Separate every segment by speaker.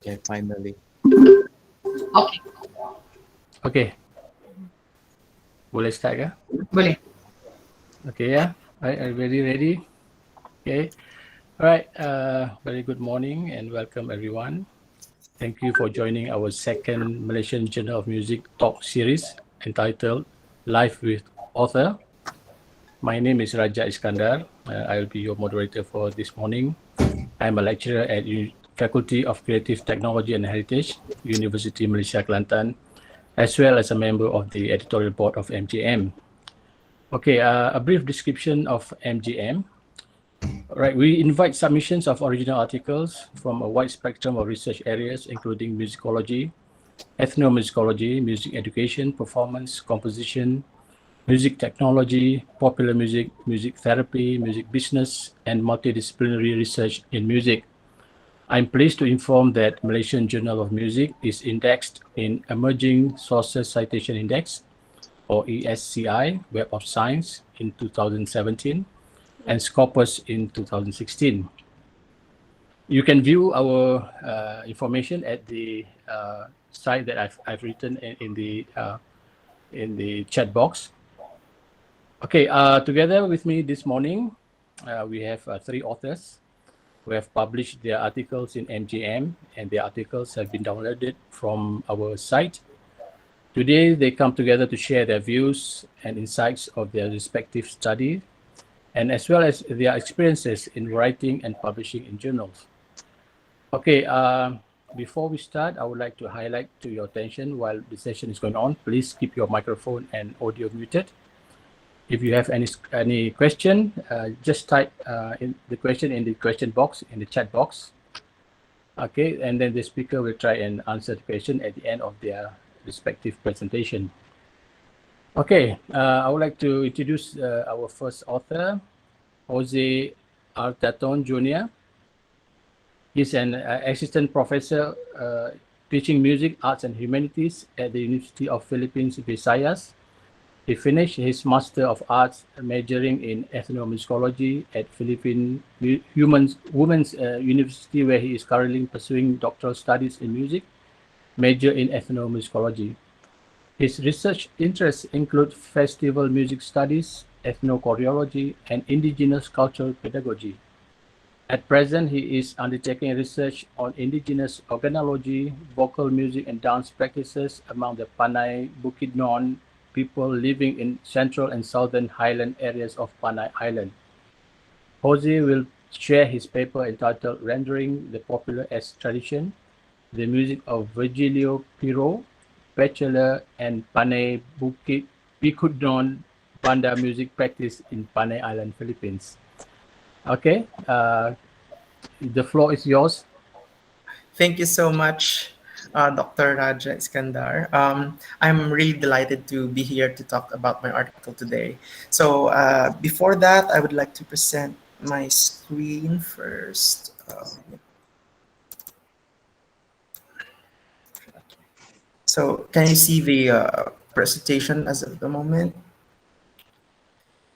Speaker 1: Okay, finally.
Speaker 2: Okay,
Speaker 3: Okay, boleh start ke?
Speaker 2: boleh.
Speaker 3: Okay, yeah. Right, everybody ready? Okay. All right. Very good morning and welcome everyone. Thank you for joining our second Malaysian Journal of Music talk series entitled Live with Author. My name is Raja Iskandar. I will be your moderator for this morning. I'm a lecturer at Faculty of Creative Technology and Heritage, University Malaysia Kelantan, as well as a member of the editorial board of MGM. Okay, a brief description of MGM. Right, we invite submissions of original articles from a wide spectrum of research areas, including musicology, ethnomusicology, music education, performance, composition, music technology, popular music, music therapy, music business, and multidisciplinary research in music. I'm pleased to inform that Malaysian Journal of Music is indexed in Emerging Sources Citation Index, or ESCI, Web of Science in 2017, and Scopus in 2016. You can view our information at the site that I've written in the chat box. Okay, together with me this morning, we have three authors who have published their articles in MGM, and their articles have been downloaded from our site. Today, they come together to share their views and insights of their respective study, and as well as their experiences in writing and publishing in journals. Okay, before we start, I would like to highlight to your attention while the session is going on, please keep your microphone and audio muted. If you have any question, just type in the question in the question box, in the chat box. Okay, and then the speaker will try and answer the question at the end of their respective presentation. Okay, I would like to introduce our first author, Jose Artaton Jr. He's an assistant professor teaching music, arts, and humanities at the University of Philippines, Visayas. He finished his Master of Arts majoring in ethnomusicology at Philippine Women's University, where he is currently pursuing doctoral studies in music, major in ethnomusicology. His research interests include festival music studies, ethnochoreology, and indigenous cultural pedagogy. At present, he is undertaking research on indigenous organology, vocal music, and dance practices among the Panay Bukidnon people living in central and southern highland areas of Panay Island. Jose will share his paper entitled Rendering the Popular as Tradition, the Music of Virgilio Piro, Bachelor and Panay Bukidnon Banda Music Practice in Panay Island, Philippines. Okay, the floor is yours.
Speaker 4: Thank you so much, Dr. Raja Iskandar. I'm really delighted to be here to talk about my article today. So before that, I would like to present my screen first. So can you see the presentation as of the moment?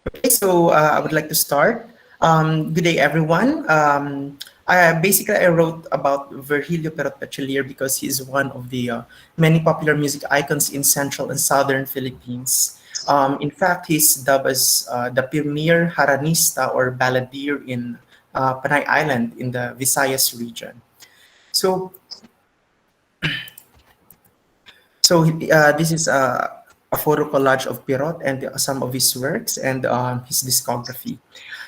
Speaker 4: Okay, so I would like to start. Good day, everyone. I wrote about Virgilio Perot Bachelier because he is one of the many popular music icons in central and southern Philippines. In fact, he's dubbed as the premier haranista or balladeer in Panay Island in the Visayas region. So this is a photo collage of Pirot and some of his works and his discography.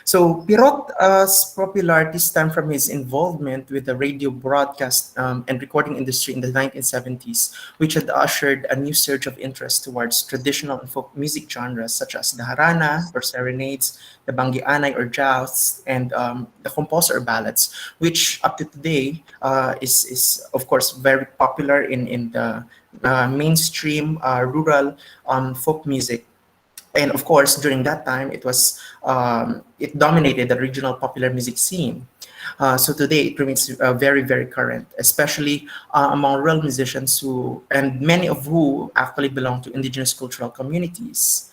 Speaker 4: So Pirot's popularity stemmed from his involvement with the radio broadcast and recording industry in the 1970s, which had ushered a new surge of interest towards traditional and folk music genres such as the harana or serenades, the banggianay or jazz, and the composer ballads, which up to today is of course very popular in the mainstream rural folk music. And of course, during that time, it dominated the regional popular music scene. So today, it remains very, very current, especially among rural musicians and many of who actually belong to indigenous cultural communities.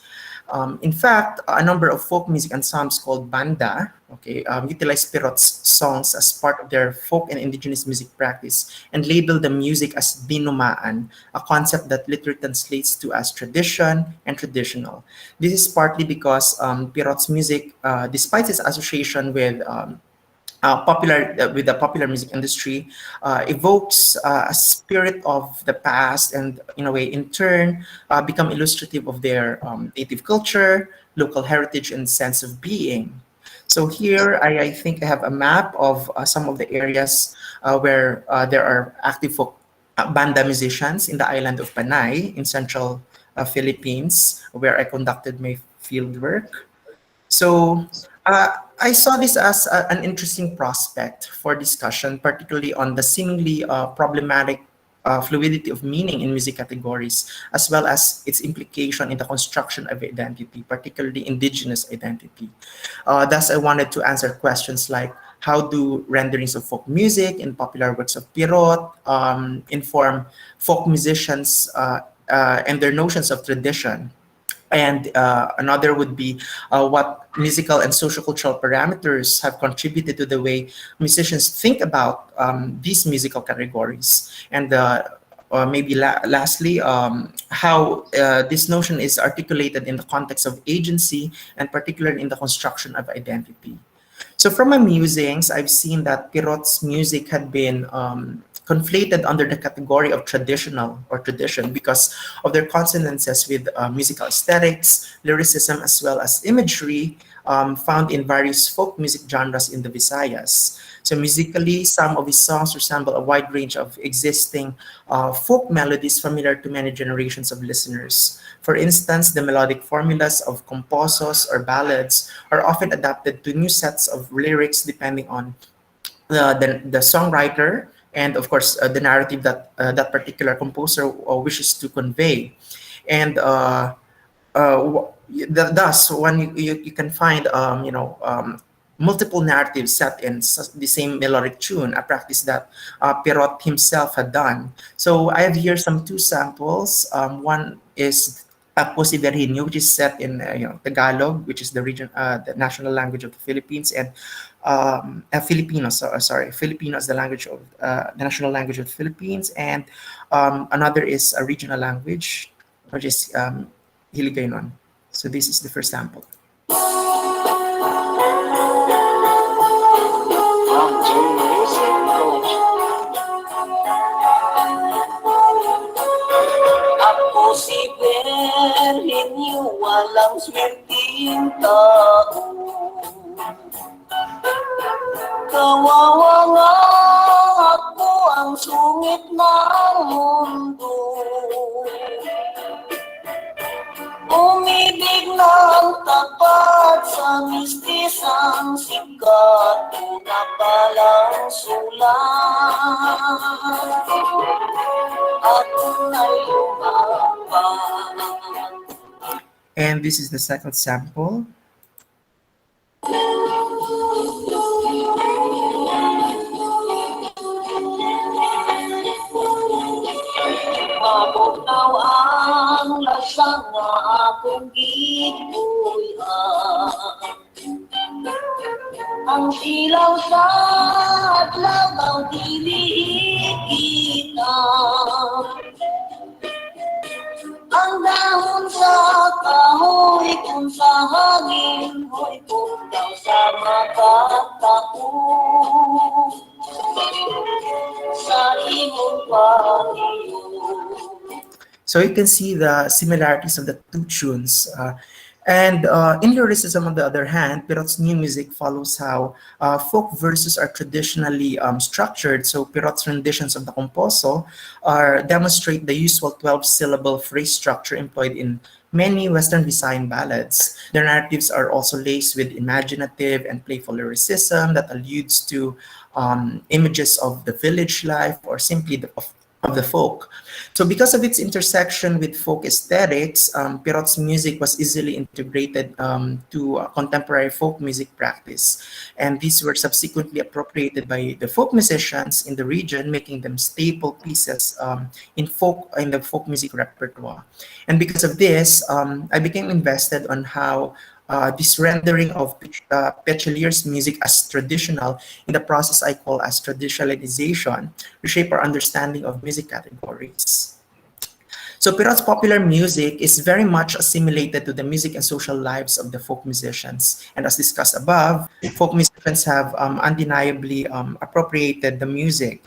Speaker 4: In fact, a number of folk music ensembles called banda, okay, utilize Pirot's songs as part of their folk and indigenous music practice and label the music as binumaan, a concept that literally translates to as tradition and traditional. This is partly because Pirot's music, despite its association with the popular music industry, evokes a spirit of the past, and in a way, in turn, become illustrative of their native culture, local heritage, and sense of being. So here, I think I have a map of some of the areas where there are active folk banda musicians in the island of Panay in central Philippines, where I conducted my field work. So I saw this as an interesting prospect for discussion, particularly on the seemingly problematic fluidity of meaning in music categories, as well as its implication in the construction of identity, particularly indigenous identity. Thus, I wanted to answer questions like how do renderings of folk music in popular works of Pirot inform folk musicians and their notions of tradition, and another would be what musical and sociocultural parameters have contributed to the way musicians think about these musical categories. And maybe lastly, how this notion is articulated in the context of agency and particularly in the construction of identity. So from my musings, I've seen that Pirot's music had been conflated under the category of traditional or tradition because of their consonances with musical aesthetics, lyricism, as well as imagery found in various folk music genres in the Visayas. So musically, some of his songs resemble a wide range of existing folk melodies familiar to many generations of listeners. For instance, the melodic formulas of composos or ballads are often adapted to new sets of lyrics depending on the songwriter and, of course, the narrative that that particular composer wishes to convey. And thus, when you can find, multiple narratives set in the same melodic tune, a practice that Perot himself had done. So I have here some two samples. One is Apo si Virginio, which is set in Tagalog, which is the national language of the Philippines, and Filipino. Filipino is the language of the national language of the Philippines, and another is a regional language, which is Hiligaynon. So this is the first sample.
Speaker 2: Ako si Berhenyo, walang swerteng tao. Kawawa nga ako ang sungit ng mundo. Umibig ng tapat sa mistisang sikat ko na palang sulat. Ako na'y lumabang.
Speaker 4: And this is the second sample.
Speaker 2: Mabutaw ang lasang nga akong gibuyan. Ang ilaw sa adlaw daw dili kita. Ang dahon sa kahoy kung sa hangin, hoy kung daw sa makatao. Sa imong panginoon.
Speaker 4: So you can see the similarities of the two tunes. And in lyricism, on the other hand, Pirot's new music follows how folk verses are traditionally structured. So Pirot's renditions of the composo demonstrate the usual 12-syllable phrase structure employed in many Western Visayan ballads. Their narratives are also laced with imaginative and playful lyricism that alludes to images of the village life or simply of the folk. So because of its intersection with folk aesthetics, Pirot's music was easily integrated to contemporary folk music practice. And these were subsequently appropriated by the folk musicians in the region, making them staple pieces in the folk music repertoire. And because of this, I became invested on how this rendering of Pechelier's music as traditional in the process I call as traditionalization reshape our understanding of music categories. So Pirot's popular music is very much assimilated to the music and social lives of the folk musicians. And as discussed above, folk musicians have undeniably appropriated the music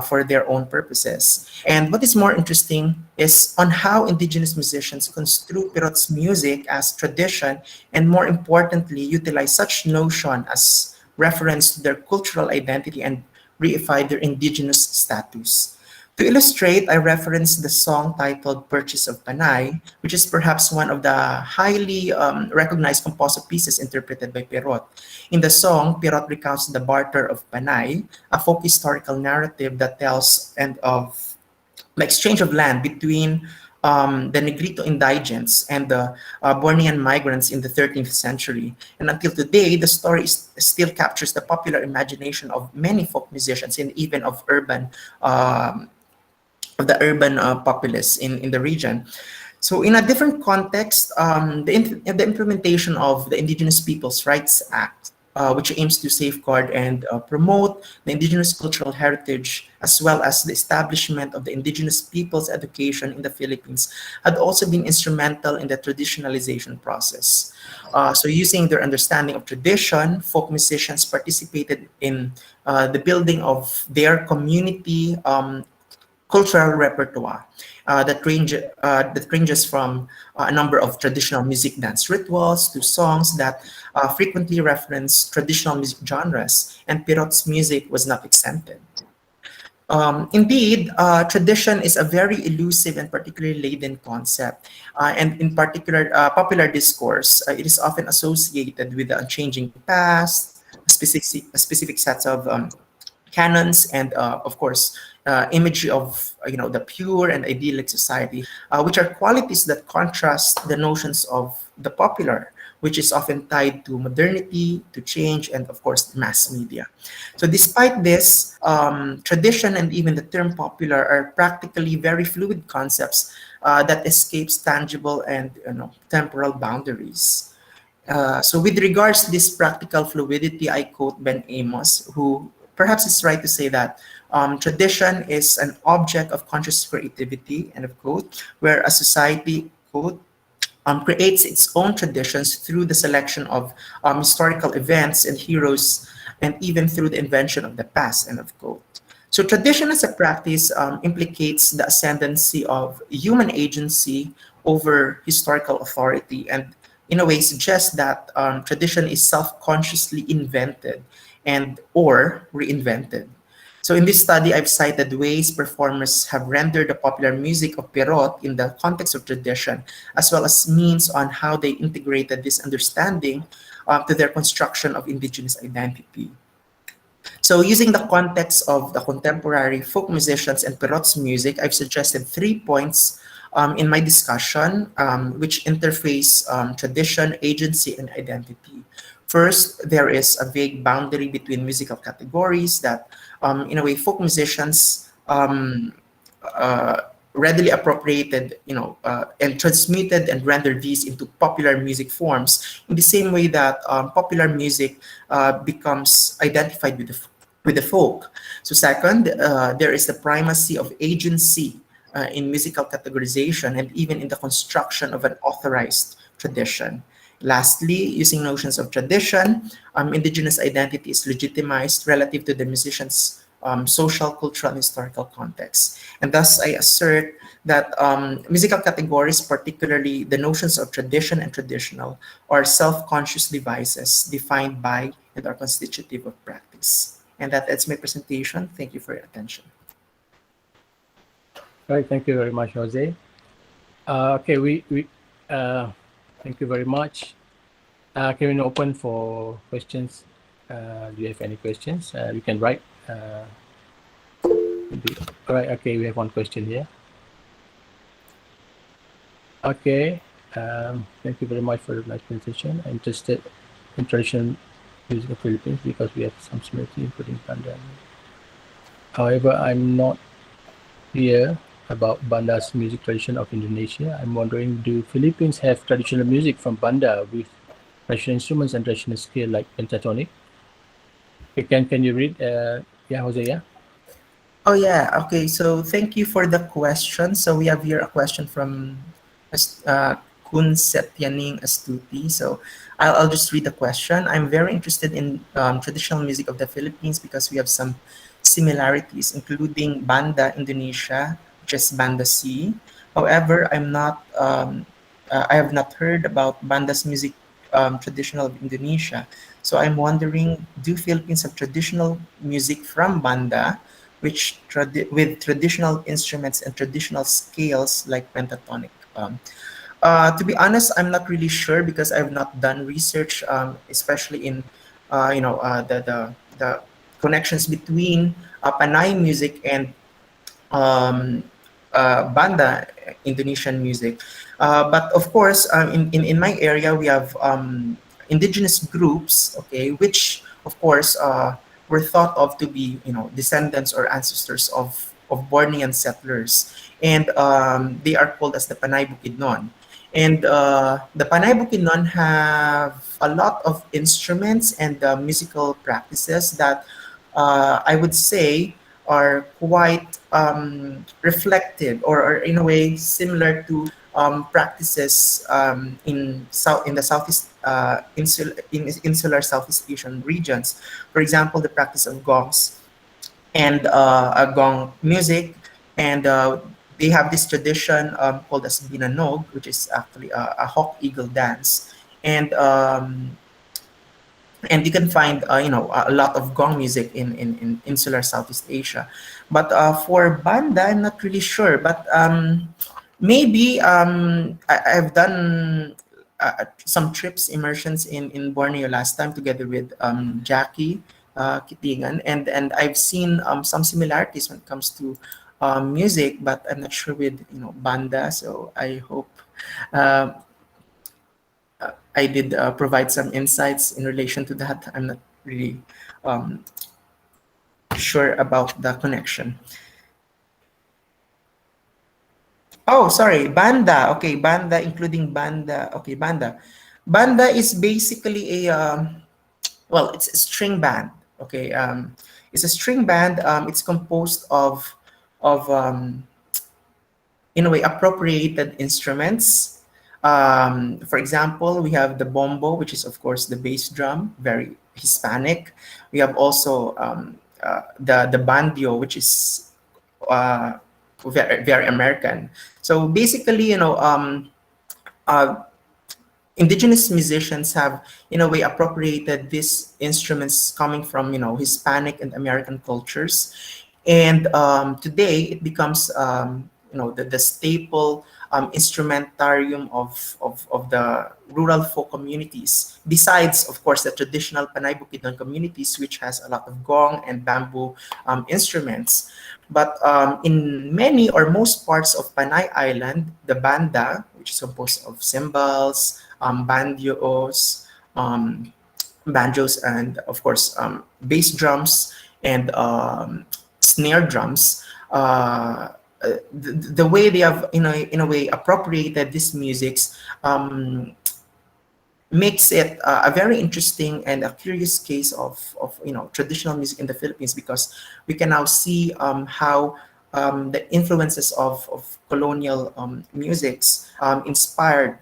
Speaker 4: for their own purposes. And what is more interesting is on how indigenous musicians construe Pirot's music as tradition and more importantly, utilize such notion as reference to their cultural identity and reify their indigenous status. To illustrate, I referenced the song titled Purchase of Panay, which is perhaps one of the highly recognized composite pieces interpreted by Pirot. In the song, Pirot recounts the barter of Panay, a folk historical narrative that tells and of the exchange of land between the Negrito indigents and the Bornean migrants in the 13th century. And until today, the story still captures the popular imagination of many folk musicians and even of the urban populace in the region. So in a different context, the implementation of the Indigenous Peoples' Rights Act, which aims to safeguard and promote the indigenous cultural heritage, as well as the establishment of the indigenous people's education in the Philippines, had also been instrumental in the traditionalization process. So using their understanding of tradition, folk musicians participated in the building of their community cultural repertoire that ranges from a number of traditional music dance rituals to songs that frequently reference traditional music genres, and Pirot's music was not exempted. Indeed, tradition is a very elusive and particularly laden concept, and in particular, popular discourse, it is often associated with the unchanging past, specific sets of canons, and of course, imagery of the pure and idyllic society, which are qualities that contrast the notions of the popular, which is often tied to modernity, to change, and of course, mass media. So despite this, tradition and even the term popular are practically very fluid concepts that escapes tangible and temporal boundaries. So with regards to this practical fluidity, I quote Ben Amos, who perhaps it's right to say that tradition is an object of conscious creativity, end of quote, where a society, quote, creates its own traditions through the selection of historical events and heroes, and even through the invention of the past, end of quote. So tradition as a practice implicates the ascendancy of human agency over historical authority, and in a way suggests that tradition is self-consciously invented and or reinvented. So in this study, I've cited ways performers have rendered the popular music of Pirot in the context of tradition, as well as means on how they integrated this understanding to their construction of indigenous identity. So using the context of the contemporary folk musicians and Pirot's music, I've suggested 3 points in my discussion, which interface tradition, agency, and identity. First, there is a vague boundary between musical categories that, in a way, folk musicians readily appropriated, and transmuted and rendered these into popular music forms in the same way that popular music becomes identified with the folk. So second, there is the primacy of agency in musical categorization and even in the construction of an authorized tradition. Lastly, using notions of tradition, indigenous identity is legitimized relative to the musician's social, cultural, and historical context. And thus, I assert that musical categories, particularly the notions of tradition and traditional, are self-conscious devices defined by and are constitutive of practice. And that ends my presentation. Thank you for your attention.
Speaker 3: All right, thank you very much, Jose. Okay, thank you very much. Can we open for questions? Do you have any questions? You can write Maybe. All right. Okay, we have one question here. Okay. Thank you very much for the nice presentation. I'm interested in traditional music of Philippines because we have some similarity, including banda. However, I'm not clear about banda's music tradition of Indonesia. I'm wondering, do Philippines have traditional music from banda with traditional instruments and traditional scale like pentatonic? Okay, can you read? Yeah, Jose. Yeah.
Speaker 4: Oh yeah, okay. So thank you for the question. So we have here a question from Kun Setyaning Astuti. So I'll just read the question. I'm very interested in traditional music of the Philippines because we have some similarities, including Banda Indonesia, which is Banda C. However, I have not heard about Banda's music traditional of Indonesia. So I'm wondering, do Philippines have traditional music from Banda? With traditional instruments and traditional scales like pentatonic. To be honest, I'm not really sure because I've not done research, especially in the connections between Panay music and um, banda Indonesian music. But of course, in my area, we have indigenous groups, okay, which of course were thought of to be, descendants or ancestors of Bornean settlers, and they are called as the Panay Bukidnon. And the Panay Bukidnon have a lot of instruments and musical practices that I would say are quite reflective or in a way similar to practices in the Southeast insular Southeast Asian regions. For example, the practice of gongs and gong music, and they have this tradition called as binanog, which is actually a hawk eagle dance, and you can find a lot of gong music in insular Southeast Asia. But for banda, I'm not really sure. But maybe I've done some trips immersions in Borneo last time together with Jackie Kitingan, and I've seen some similarities when it comes to music, but I'm not sure with banda. So I hope uh, I did provide some insights in relation to that. I'm not really um, sure about the connection. Oh, sorry, banda. Okay, banda, including banda. Okay, banda. Banda is basically it's a string band. Okay, it's a string band. It's composed of in a way appropriated instruments. For example, we have the bombo, which is of course the bass drum, very Hispanic. We have also the bandio, which is uh, very American. So basically, uh, indigenous musicians have in a way appropriated these instruments coming from Hispanic and American cultures, and today it becomes the staple instrumentarium of the rural folk communities, besides of course the traditional Panay Bukidnon communities, which has a lot of gong and bamboo instruments. But in many or most parts of Panay Island, the banda, which is composed of cymbals, bandios, banjos, and of course bass drums and snare drums. The way they have, in a way, appropriated these musics makes it a very interesting and a curious case of traditional music in the Philippines, because we can now see how the influences of colonial musics inspired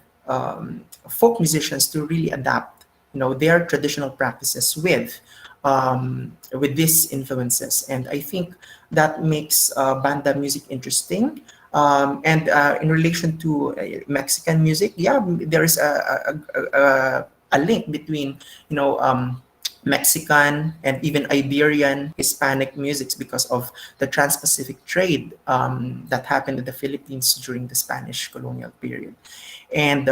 Speaker 4: folk musicians to really adapt their traditional practices with these influences. And I think that makes banda music interesting. And in relation to Mexican music, yeah, there is a link between Mexican and even Iberian Hispanic musics because of the trans-Pacific trade that happened in the Philippines during the Spanish colonial period. And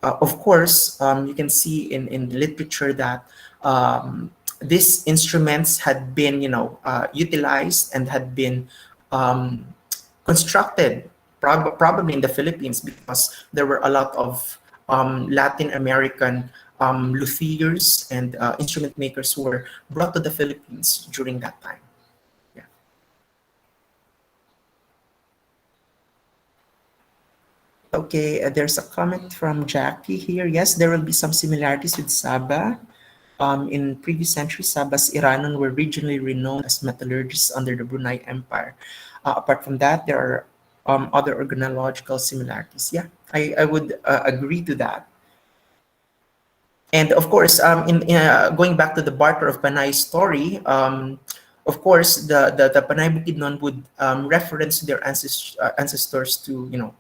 Speaker 4: of course, you can see in the literature that these instruments had been, utilized and had been um, constructed probably in the Philippines, because there were a lot of Latin American luthiers and instrument makers who were brought to the Philippines during that time. Yeah. Okay, there's a comment from Jackie here. Yes, there will be some similarities with Sabah. In previous centuries, Sabah's Iranon were regionally renowned as metallurgists under the Brunei Empire. Apart from that, there are other organological similarities. Yeah, I would agree to that. And of course, going back to the barter of Panay story, of course, the Panay Bukidnon would reference their ancestors to, to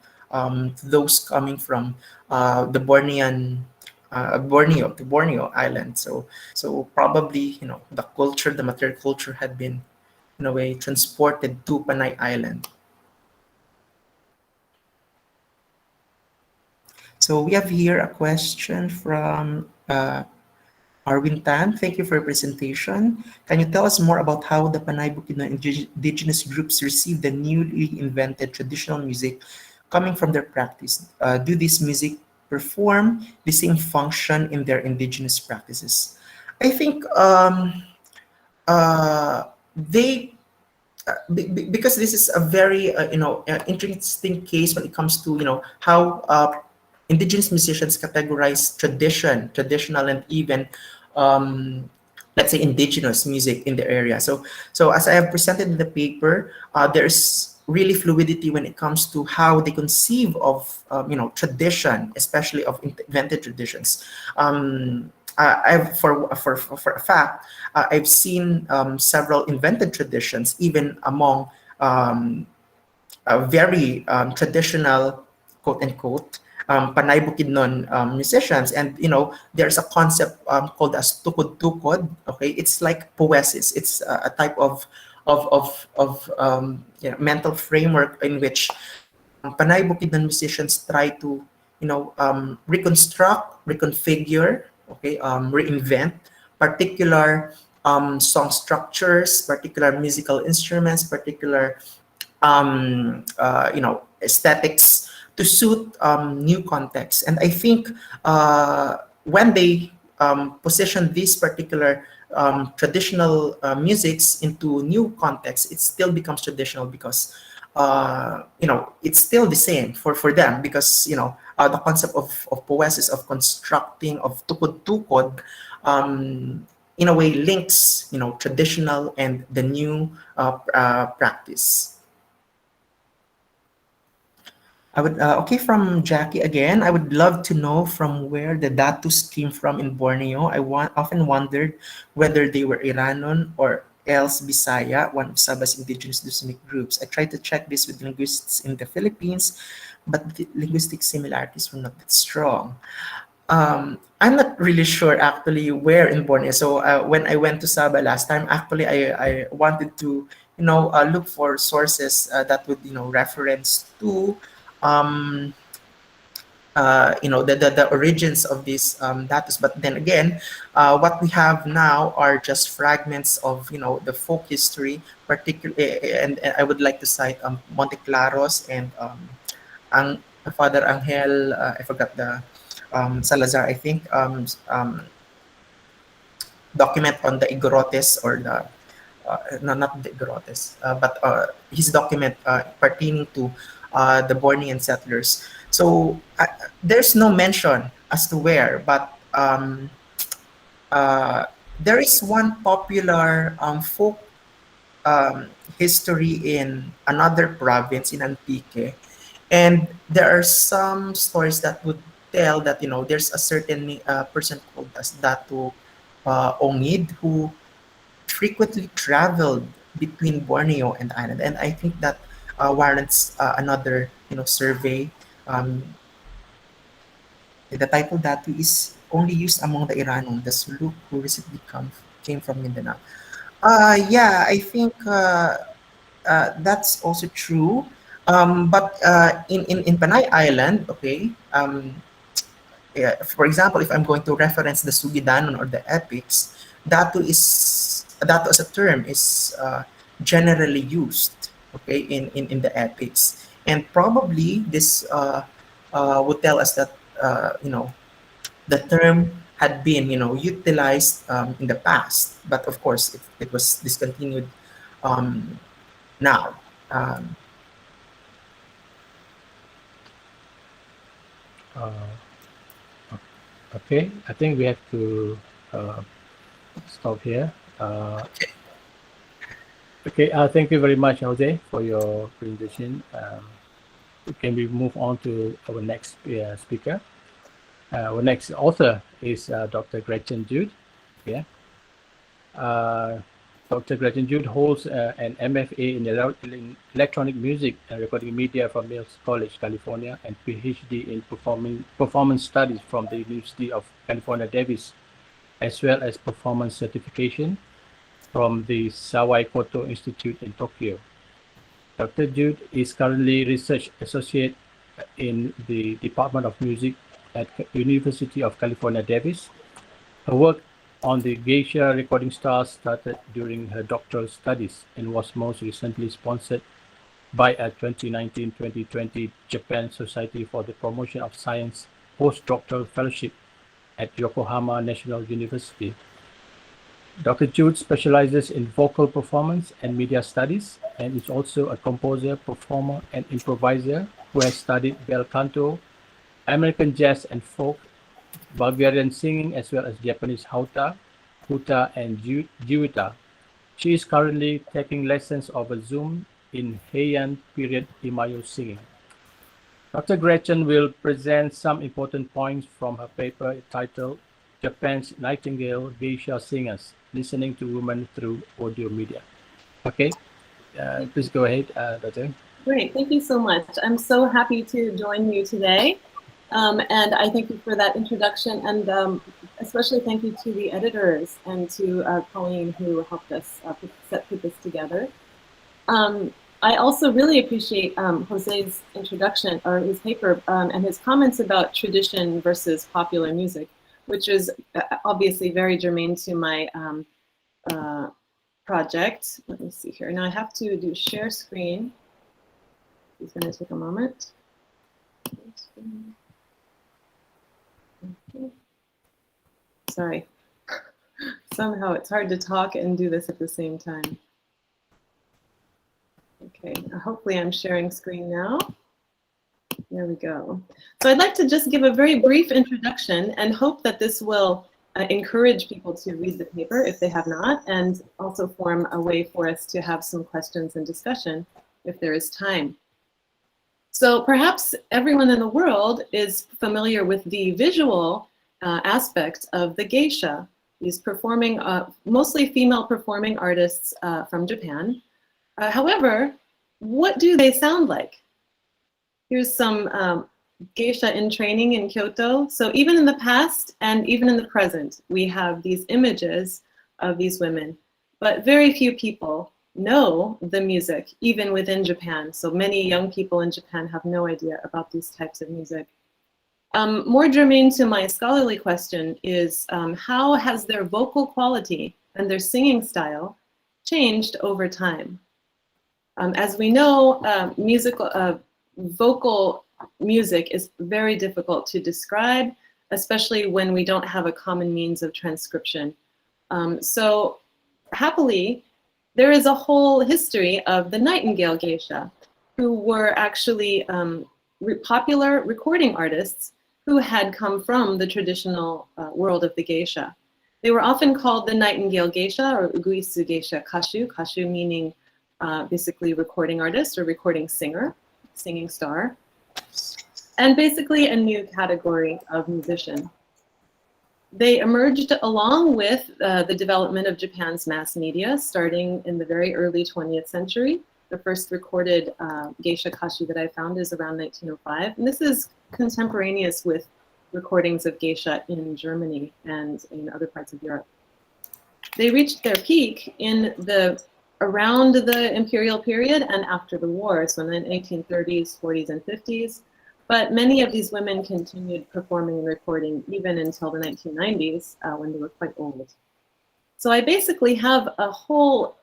Speaker 4: those coming from the Borneo island. So probably, the culture, the material culture had been in a way transported to Panay Island. So we have here a question from Arwin Tan. Thank you for your presentation. Can you tell us more about how the Panay Bukidnon indigenous groups receive the newly invented traditional music coming from their practice? Do this music perform the same function in their indigenous practices? I think they because this is a very interesting case when it comes to how indigenous musicians categorize traditional, and even let's say indigenous music in the area. So as I have presented in the paper, there's really fluidity when it comes to how they conceive of tradition, especially of invented traditions. I've for a fact, I've seen several invented traditions, even among very traditional, quote unquote, Panay Bukidnon musicians. And there's a concept called as tukod. Okay, it's like poesis. It's a type of mental framework in which Panay Bukidnon musicians try to reconstruct, reconfigure, okay, reinvent particular song structures, particular musical instruments, particular aesthetics to suit new contexts. And I think when they position these particular traditional musics into new contexts, it still becomes traditional, because it's still the same for them, because the concept of poesis, of constructing, of tukod, in a way links traditional and the new practice. I would okay, from Jackie again. I would love to know from where the Datus came from in Borneo. Often wondered whether they were Iranon or else Bisaya, one of Sabah's indigenous ethnic groups. I tried to check this with linguists in the Philippines, but the linguistic similarities were not that strong. I'm not really sure actually where in Borneo. So when I went to Sabah last time, actually I wanted to look for sources that would reference to the origins of these datus. But then again, what we have now are just fragments of the folk history, particularly, and I would like to cite Monte Claros and Father Angel. I forgot the Salazar, I think, document on the Igorotes, or the no, not the Igorotes, but his document pertaining to the Bornean settlers. So there's no mention as to where, but there is one popular folk history in another province in Antique, and there are some stories that would tell that there's a certain person called as Datu Ongid, who frequently traveled between Borneo and the island, and I think that warrants another survey. The title Datu is only used among the Iranon, the Suluk who recently came from Mindanao. Yeah, I think that's also true. But in Panay Island, okay, yeah, for example, if I'm going to reference the Sugidanon or the epics, datu as a term is generally used, okay, in the epics, and probably this would tell us that the term had been utilized in the past, but of course it was discontinued um, now. Um,
Speaker 3: Uh, okay, I think we have to uh, stop here. Okay, thank you very much, Jose, for your presentation. Can we move on to our next speaker? Our next author is Dr. Gretchen Jude. Yeah. Dr. Gretchen Jude holds an MFA in electronic music and recording media from Mills College, California, and PhD in performance studies from the University of California, Davis, as well as performance certification from the Sawai Koto Institute in Tokyo. Dr. Jude is currently research associate in the Department of Music at University of California, Davis. Her work on the geisha recording stars started during her doctoral studies and was most recently sponsored by a 2019-2020 Japan Society for the Promotion of Science postdoctoral fellowship at Yokohama National University. Dr. Jude specializes in vocal performance and media studies and is also a composer, performer, and improviser who has studied bel canto, American jazz and folk, Bulgarian singing, as well as Japanese hauta, huta, and jiwita. She is currently taking lessons over Zoom in Heian period Imayo singing. Dr. Gretchen will present some important points from her paper titled Japan's Nightingale Geisha Singers, Listening to Women Through Audio Media. Okay, please go ahead, Dr.
Speaker 1: Great, thank you so much. I'm so happy to join you today. And I thank you for that introduction, and especially thank you to the editors and to Colleen, who helped us put this together. I also really appreciate Jose's introduction, or his paper, and his comments about tradition versus popular music, which is obviously very germane to my project. Let me see here. Now I have to do share screen. It's going to take a moment. Sorry. Somehow it's hard to talk and do this at the same time. Okay, hopefully I'm sharing screen now. There we go. So I'd like to just give a very brief introduction and hope that this will encourage people to read the paper if they have not, and also form a way for us to have some questions and discussion if there is time. So perhaps everyone in the world is familiar with the visual aspect of the geisha, these performing, mostly female performing artists from Japan. However, what do they sound like? Here's some geisha in training in Kyoto. So even in the past and even in the present, we have these images of these women, but very few people know the music, even within Japan. So many young people in Japan have no idea about these types of music. More germane to my scholarly question is how has their vocal quality and their singing style changed over time? As we know, vocal music is very difficult to describe, especially when we don't have a common means of transcription. So happily, there is a whole history of the Nightingale geisha, who were actually popular recording artists who had come from the traditional world of the geisha. They were often called the Nightingale geisha or Uguisu geisha kashu, kashu meaning basically recording artist or recording singer, singing star, and basically a new category of musician. They emerged along with the development of Japan's mass media, starting in the very early 20th century. The first recorded geisha kashi that I found is around 1905. And this is contemporaneous with recordings of geisha in Germany and in other parts of Europe. They reached their peak in around the imperial period and after the war, so in the 1830s, 40s, and 50s. But many of these women continued performing and recording even until the 1990s when they were quite old. So I basically have a whole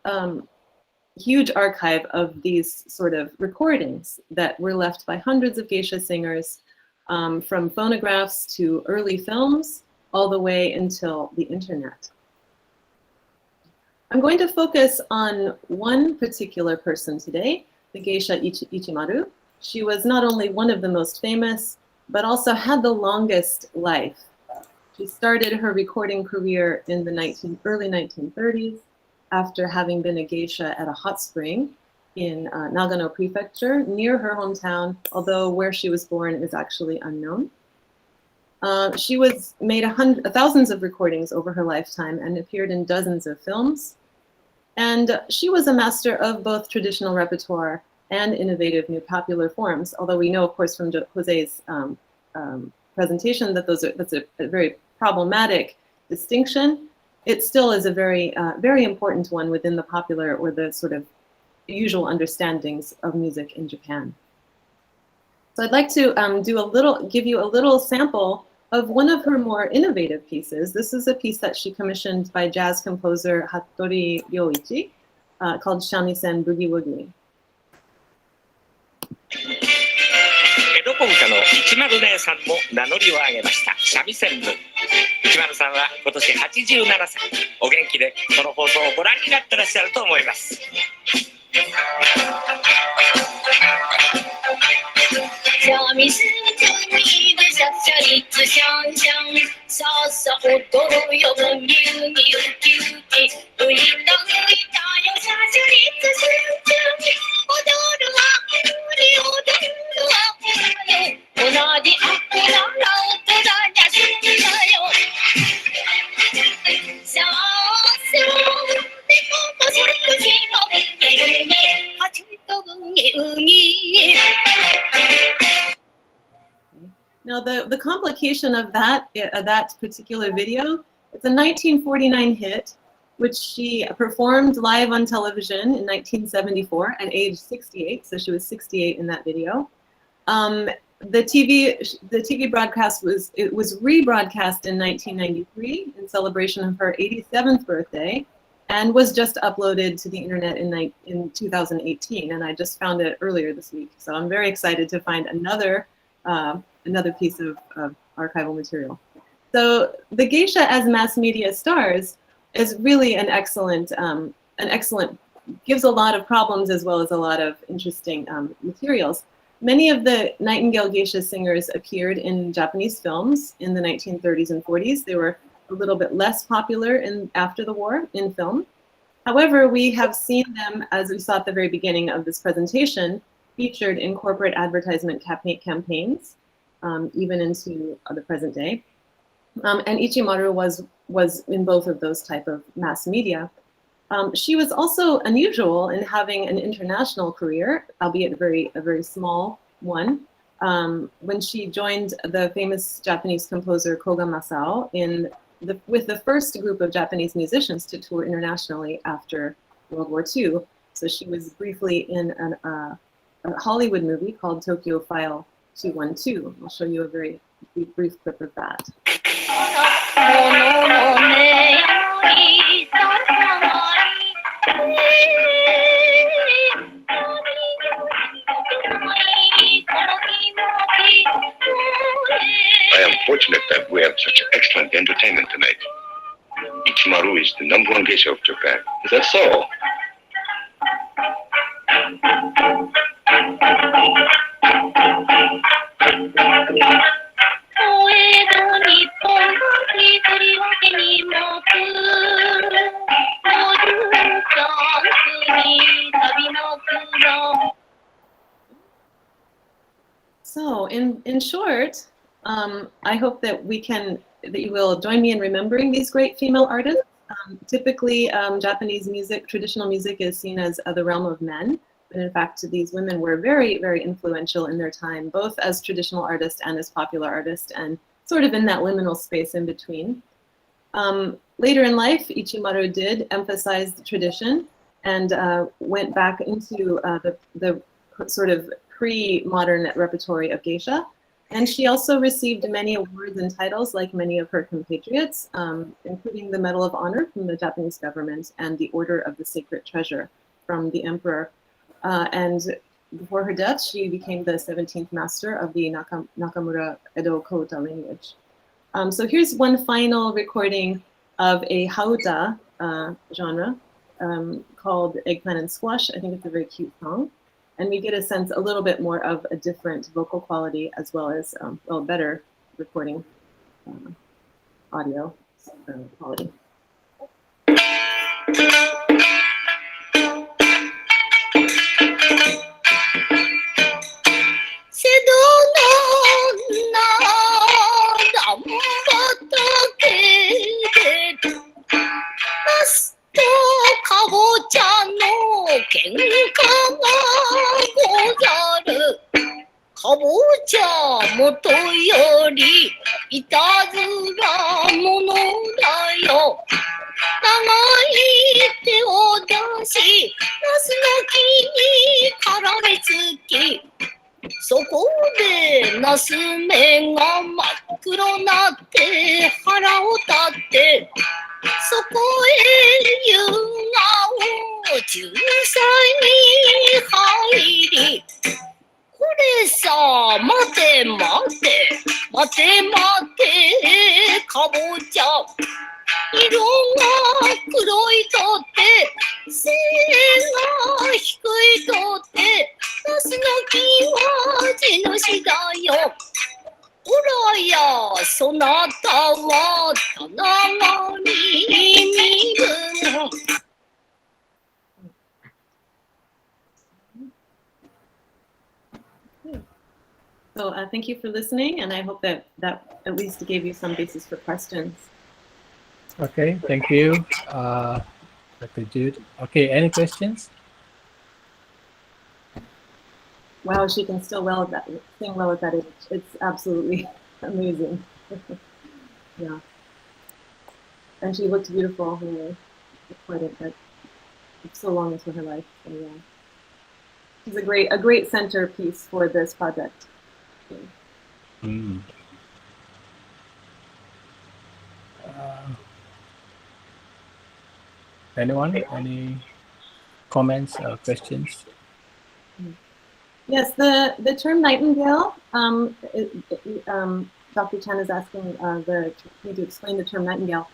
Speaker 1: huge archive of these sort of recordings that were left by hundreds of geisha singers, from phonographs to early films, all the way until the internet. I'm going to focus on one particular person today, the geisha Ichimaru. She was not only one of the most famous, but also had the longest life. She started her recording career in the early 1930s after having been a geisha at a hot spring in Nagano Prefecture near her hometown, although where she was born is actually unknown. She made thousands of recordings over her lifetime and appeared in dozens of films. And she was a master of both traditional repertoire and innovative new popular forms, although we know, of course, from Jose's presentation that that's a very problematic distinction. It still is a very, very important one within the popular or the sort of usual understandings of music in Japan. So I'd like to give you a little sample of one of her more innovative pieces. This is a piece that she commissioned by jazz composer Hattori Ryoichi called Shamisen Boogie Woogie.
Speaker 5: 江戸小唄の一丸姉さんも名乗りを上げました三味線部。一丸さんは今年87歳。お元気でこの放送をご覧になってらっしゃると思います。
Speaker 2: 三味線といでシャシャリツシャンシャンさっさ踊るよミューミューキューティウイタウイタよシャシャリツシャンシャン踊るわ踊るわ同じアップなら音だにゃしんだよさあそうでここしくしの海はちと海
Speaker 1: Now, the complication of that particular video, it's a 1949 hit, which she performed live on television in 1974 at age 68. So she was 68 in that video. The TV broadcast was rebroadcast in 1993 in celebration of her 87th birthday, and was just uploaded to the internet in 2018. And I just found it earlier this week. So I'm very excited to find another piece of archival material. So the geisha as mass media stars is really an excellent, gives a lot of problems as well as a lot of interesting materials. Many of the Nightingale geisha singers appeared in Japanese films in the 1930s and 40s. They were a little bit less popular after the war in film. However, we have seen them, as we saw at the very beginning of this presentation, featured in corporate advertisement campaigns, even into the present day. And Ichimaru was in both of those type of mass media. She was also unusual in having an international career, albeit a very small one. When she joined the famous Japanese composer Koga Masao with the first group of Japanese musicians to tour internationally after World War II. So she was briefly in a Hollywood movie called Tokyo File 212. I'll show you a very brief clip of that.
Speaker 6: I am fortunate that we have such excellent entertainment tonight. Ichimaru is the #1 geisha of Japan. Is that so?
Speaker 1: So in short, I hope that you will join me in remembering these great female artists. Typically, Japanese music, traditional music, is seen as the realm of men. But in fact, these women were very, very influential in their time, both as traditional artists and as popular artists, and sort of in that liminal space in between. Later in life, Ichimaru did emphasize the tradition and went back into the sort of pre-modern repertory of geisha. And she also received many awards and titles like many of her compatriots, including the Medal of Honor from the Japanese government and the Order of the Sacred Treasure from the Emperor. And before her death, she became the 17th master of the Nakamura Edo Kouta language. So here's one final recording of a hauta genre called Eggplant and Squash. I think it's a very cute song. And we get a sense a little bit more of a different vocal quality as well as, well, better recording audio quality.
Speaker 2: 瀬戸のな田ん畑でナスとかぼちゃの喧嘩がござる。かぼちゃもとよりいたずらものだよ。長い手を出しナスの木に絡めつき、そこでナス目が真っ黒なって腹を立って、そこへ夕顔仲裁に入り、これさ待て待て待て待てかぼちゃ、色が黒いとって背が低いとってナスの木は地主だよ。おらやそなたは棚がに身分。
Speaker 1: So thank you for listening, and I hope that at least gave you some basis for questions.
Speaker 3: Okay, thank you, Dr. Jude. Okay, any questions?
Speaker 1: Wow, she can still sing well at that age. It's absolutely amazing. Yeah. And she looked beautiful when we recorded that so long into her life. So yeah. She's a great centerpiece for this project.
Speaker 3: Mm. Anyone? Any comments or questions?
Speaker 1: Yes, the term nightingale. Dr. Chan is asking me to explain the term nightingale.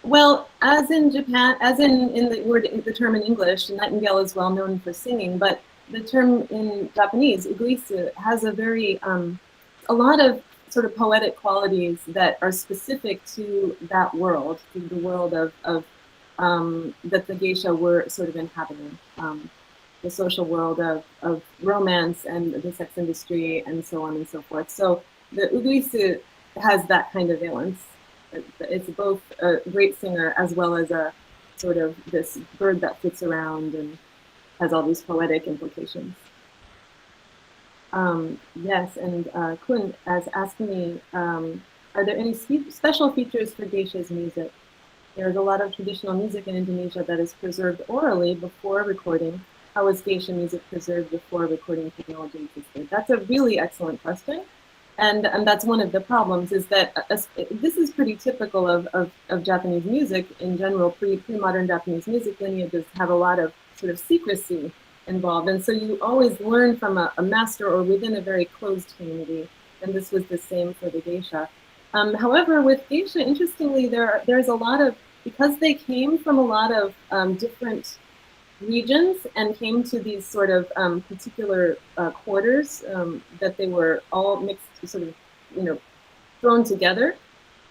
Speaker 1: Well, as in Japan, as in the term in English, nightingale is well known for singing, but the term in Japanese, uguisu, has a lot of sort of poetic qualities that are specific to that world, to the world of that the geisha were sort of inhabiting, the social world of romance and the sex industry and so on and so forth. So the uguisu has that kind of valence. It's both a great singer as well as a sort of this bird that flits around and has all these poetic implications. Yes, and Kun is asking me, are there any special features for geisha's music? There's a lot of traditional music in Indonesia that is preserved orally before recording. How is geisha music preserved before recording technology existed? That's a really excellent question. And that's one of the problems, is that this is pretty typical of Japanese music in general. Pre-modern Japanese music lineages have a lot of sort of secrecy involved. And so you always learn from a master or within a very closed community. And this was the same for the geisha. However, with geisha, interestingly, there's a lot of, because they came from a lot of different regions and came to these sort of particular quarters that they were all mixed, sort of, thrown together.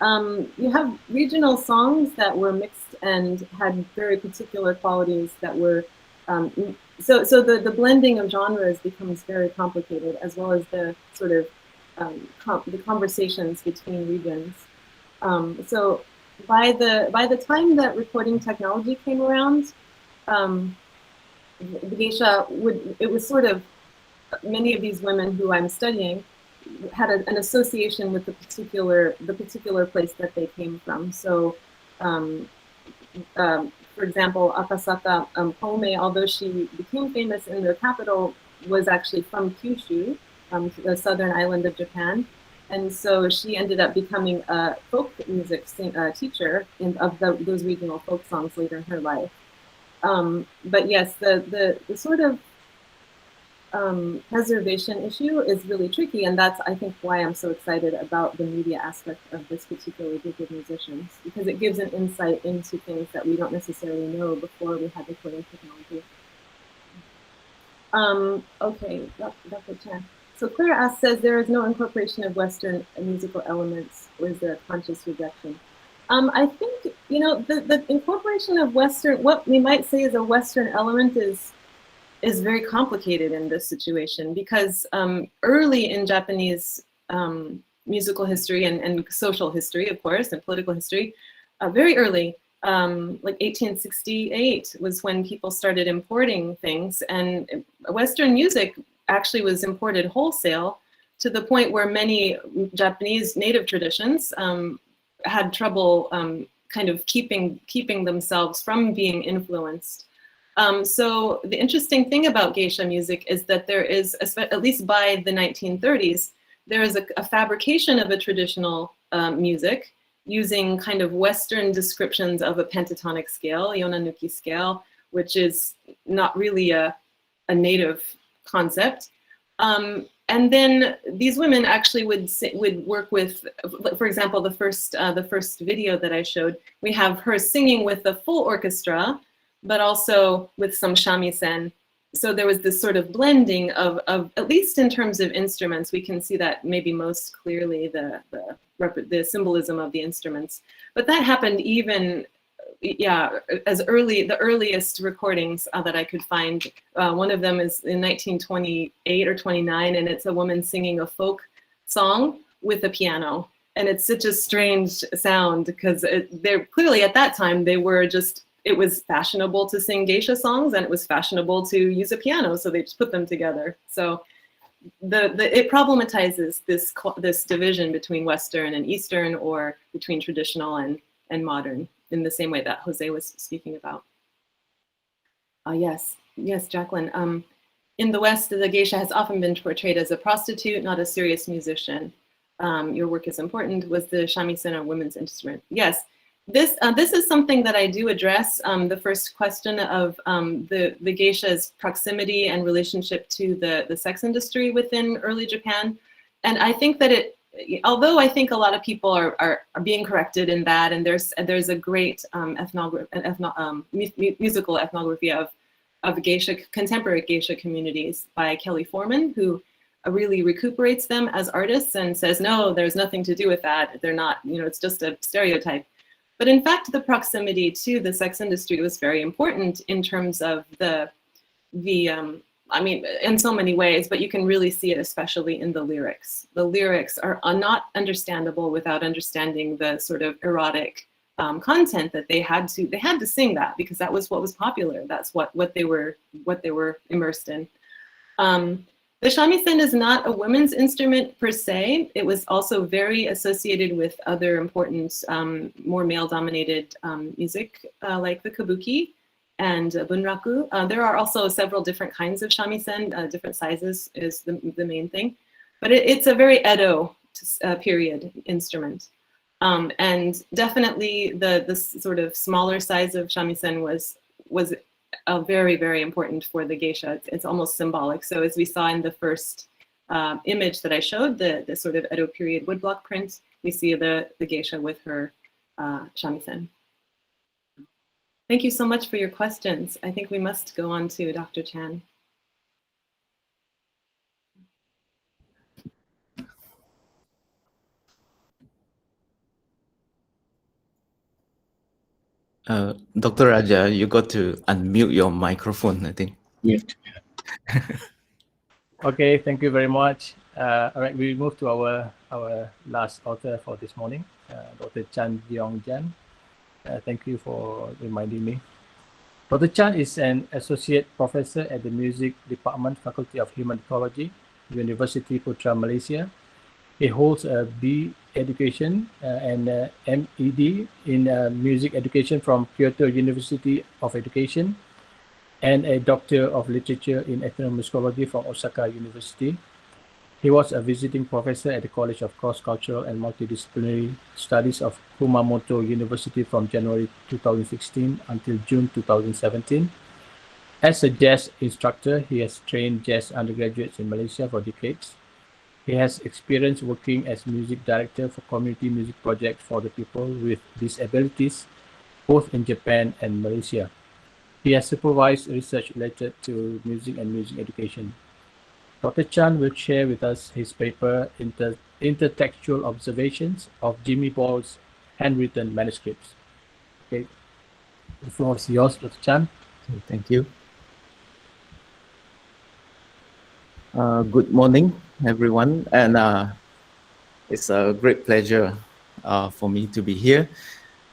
Speaker 1: You have regional songs that were mixed and had very particular qualities that were, so the blending of genres becomes very complicated, as well as the sort of the conversations between regions. So by the time that recording technology came around, the geisha it was sort of, many of these women who I'm studying had an association with the particular place that they came from. So, for example, Akasaka Pome, although she became famous in the capital, was actually from Kyushu, the southern island of Japan. And so she ended up becoming a folk music teacher of those regional folk songs later in her life. But yes, the sort of preservation issue is really tricky, and that's, I think, why I'm so excited about the media aspect of this particular group of musicians, because it gives an insight into things that we don't necessarily know before we had recording technology. Okay, Dr. Chan. So Claire says there is no incorporation of Western musical elements, or is there a conscious rejection? I think, you know, the incorporation of Western, what we might say is a Western element is very complicated in this situation, because early in Japanese musical history and social history, of course, and political history, very early, like 1868 was when people started importing things, and Western music actually was imported wholesale, to the point where many Japanese native traditions had trouble kind of keeping themselves from being influenced. So the interesting thing about geisha music is that there is, at least by the 1930s, there is a fabrication of a traditional music using kind of Western descriptions of a pentatonic scale, Yonanuki scale, which is not really a native concept. And then these women actually would work with, for example, the first video that I showed, we have her singing with a full orchestra, but also with some shamisen. So there was this sort of blending of at least in terms of instruments, we can see that maybe most clearly the symbolism of the instruments. But that happened even, yeah, the earliest recordings that I could find. One of them is in 1928 or 29, and it's a woman singing a folk song with a piano. And it's such a strange sound, because they're clearly at that time, they were just, it was fashionable to sing geisha songs, and it was fashionable to use a piano, so they just put them together. So it problematizes this division between Western and Eastern, or between traditional and modern, in the same way that Jose was speaking about. Yes, Jacqueline. In the West, the geisha has often been portrayed as a prostitute, not a serious musician. Your work is important. Was the shamisen a women's instrument? Yes. This is something that I do address, the first question of the geisha's proximity and relationship to the sex industry within early Japan. And I think that although I think a lot of people are being corrected in that, and there's a great musical ethnography of geisha, contemporary geisha communities by Kelly Foreman, who really recuperates them as artists and says, no, there's nothing to do with that. They're not, it's just a stereotype. But in fact, the proximity to the sex industry was very important in terms of I mean, in so many ways, but you can really see it especially in the lyrics. The lyrics are not understandable without understanding the sort of erotic content that they had to sing that, because that was what was popular. That's what they were immersed in. The shamisen is not a women's instrument per se. It was also very associated with other important, more male-dominated music, like the kabuki and bunraku. There are also several different kinds of shamisen, different sizes is the main thing. But it's a very Edo period instrument. And definitely the sort of smaller size of shamisen was very, very important for the geisha. It's almost symbolic. So as we saw in the first image that I showed, the sort of Edo period woodblock print, we see the geisha with her shamisen. Thank you so much for your questions. I think we must go on to Dr. Chan.
Speaker 7: Dr. Raja, you got to unmute your microphone, I think.
Speaker 3: Mute. Okay, thank you very much. All right, we move to our last author for this morning, Dr. Chan Yong-jan. Thank you for reminding me. Dr. Chan is an associate professor at the Music Department, Faculty of Human Ecology, University Putra, Malaysia. He holds a B education and MED in music education from Kyoto University of Education, and a Doctor of Literature in Ethnomusicology from Osaka University. He was a visiting professor at the College of Cross-Cultural and Multidisciplinary Studies of Kumamoto University from January 2016 until June 2017. As a jazz instructor, he has trained jazz undergraduates in Malaysia for decades. He has experience working as music director for community music projects for the people with disabilities, both in Japan and Malaysia. He has supervised research related to music and music education. Dr. Chan will share with us his paper, Intertextual Observations of Jimmy Boyle's Handwritten Manuscripts. Okay, the floor is yours, Dr. Chan.
Speaker 7: Thank you. Good morning, everyone, and it's a great pleasure for me to be here.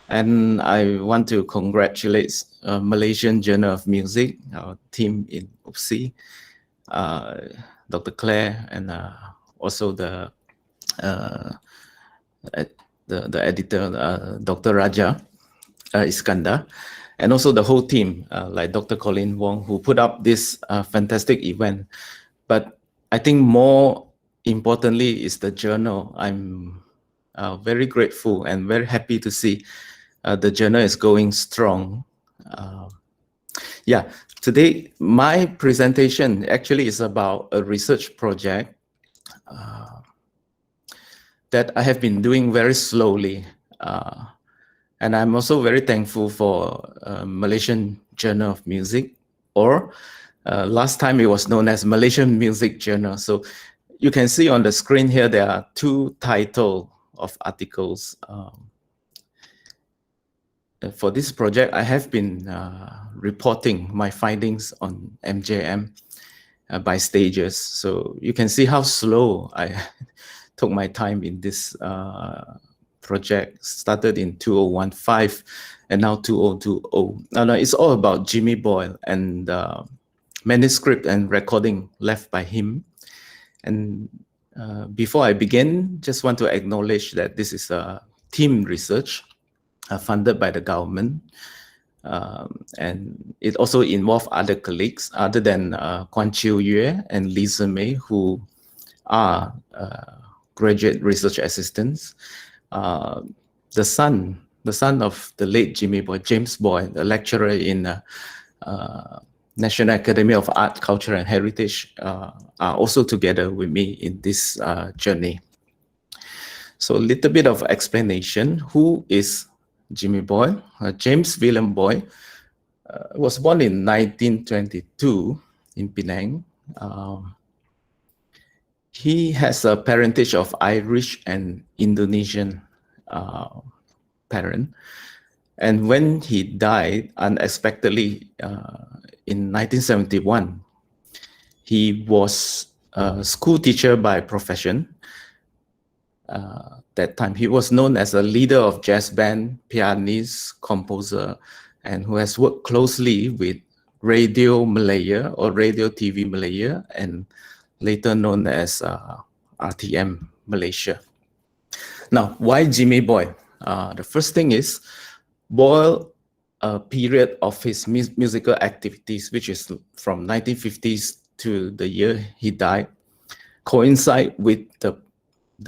Speaker 7: And I want to congratulate Malaysian Journal of Music, our team in UPSI, Dr. Claire, and also the editor, Dr. Raja Iskandar, and also the whole team, like Dr. Colin Wong, who put up this fantastic event. But I think more importantly is the journal. I'm very grateful and very happy to see the journal is going strong. Yeah, today my presentation actually is about a research project that I have been doing very slowly. And I'm also very thankful for Malaysian Journal of Music, or last time it was known as Malaysian Music Journal. So you can see on the screen here, there are two titles of articles. For this project, I have been reporting my findings on MJM by stages. So you can see how slow I took my time in this project. Started in 2015 and now 2020. No, it's all about Jimmy Boyle and manuscript and recording left by him. And before I begin, just want to acknowledge that this is a team research funded by the government. And it also involved other colleagues other than Kwan Chiu Yue and Lisa May, who are graduate research assistants. The son of the late Jimmy Boyle, James Boyle, a lecturer in National Academy of Art, Culture and Heritage, are also together with me in this journey. So a little bit of explanation. Who is Jimmy Boyle? James William Boyle was born in 1922 in Penang. He has a parentage of Irish and Indonesian parent. And when he died unexpectedly in 1971, he was a school teacher by profession. That time, he was known as a leader of jazz band, pianist, composer, and who has worked closely with Radio Malaya or Radio TV Malaya, and later known as RTM Malaysia. Now, why Jimmy Boyle? The first thing is, Boyle, a period of his musical activities, which is from 1950s to the year he died, coincide with the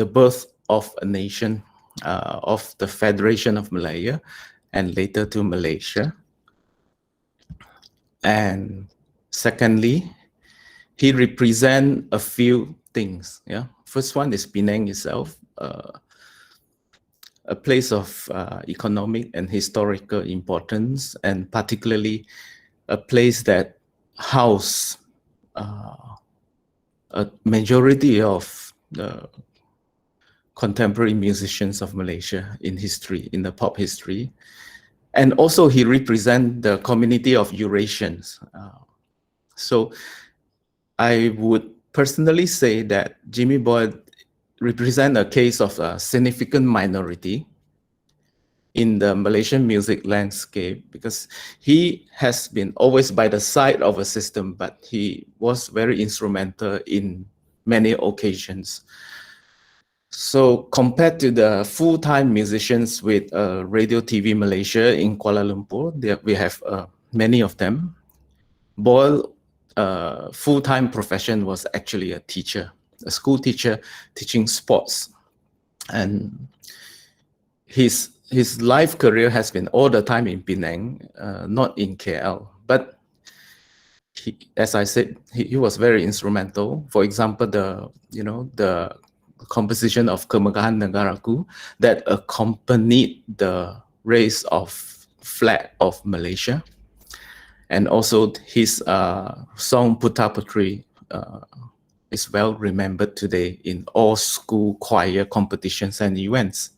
Speaker 7: birth of a nation, of the Federation of Malaya, and later to Malaysia. And secondly, he represents a few things. Yeah, first one is Penang itself, a place of economic and historical importance, and particularly a place that housed a majority of the contemporary musicians of Malaysia in history, in the pop history. And also he represents the community of Eurasians. So I would personally say that Jimmy Boyle represents a case of a significant minority in the Malaysian music landscape, because he has been always by the side of a system, but he was very instrumental in many occasions. So compared to the full-time musicians with Radio TV Malaysia in Kuala Lumpur, we have many of them. Boyle full-time profession was actually a teacher. a school teacher teaching sports. And his life career has been all the time in Penang, not in KL. But he, as I said, he was very instrumental. For example, the composition of Kemegahan Negaraku that accompanied the raise of flag of Malaysia, and also his song Putra Putri is well remembered today in all school choir competitions and events.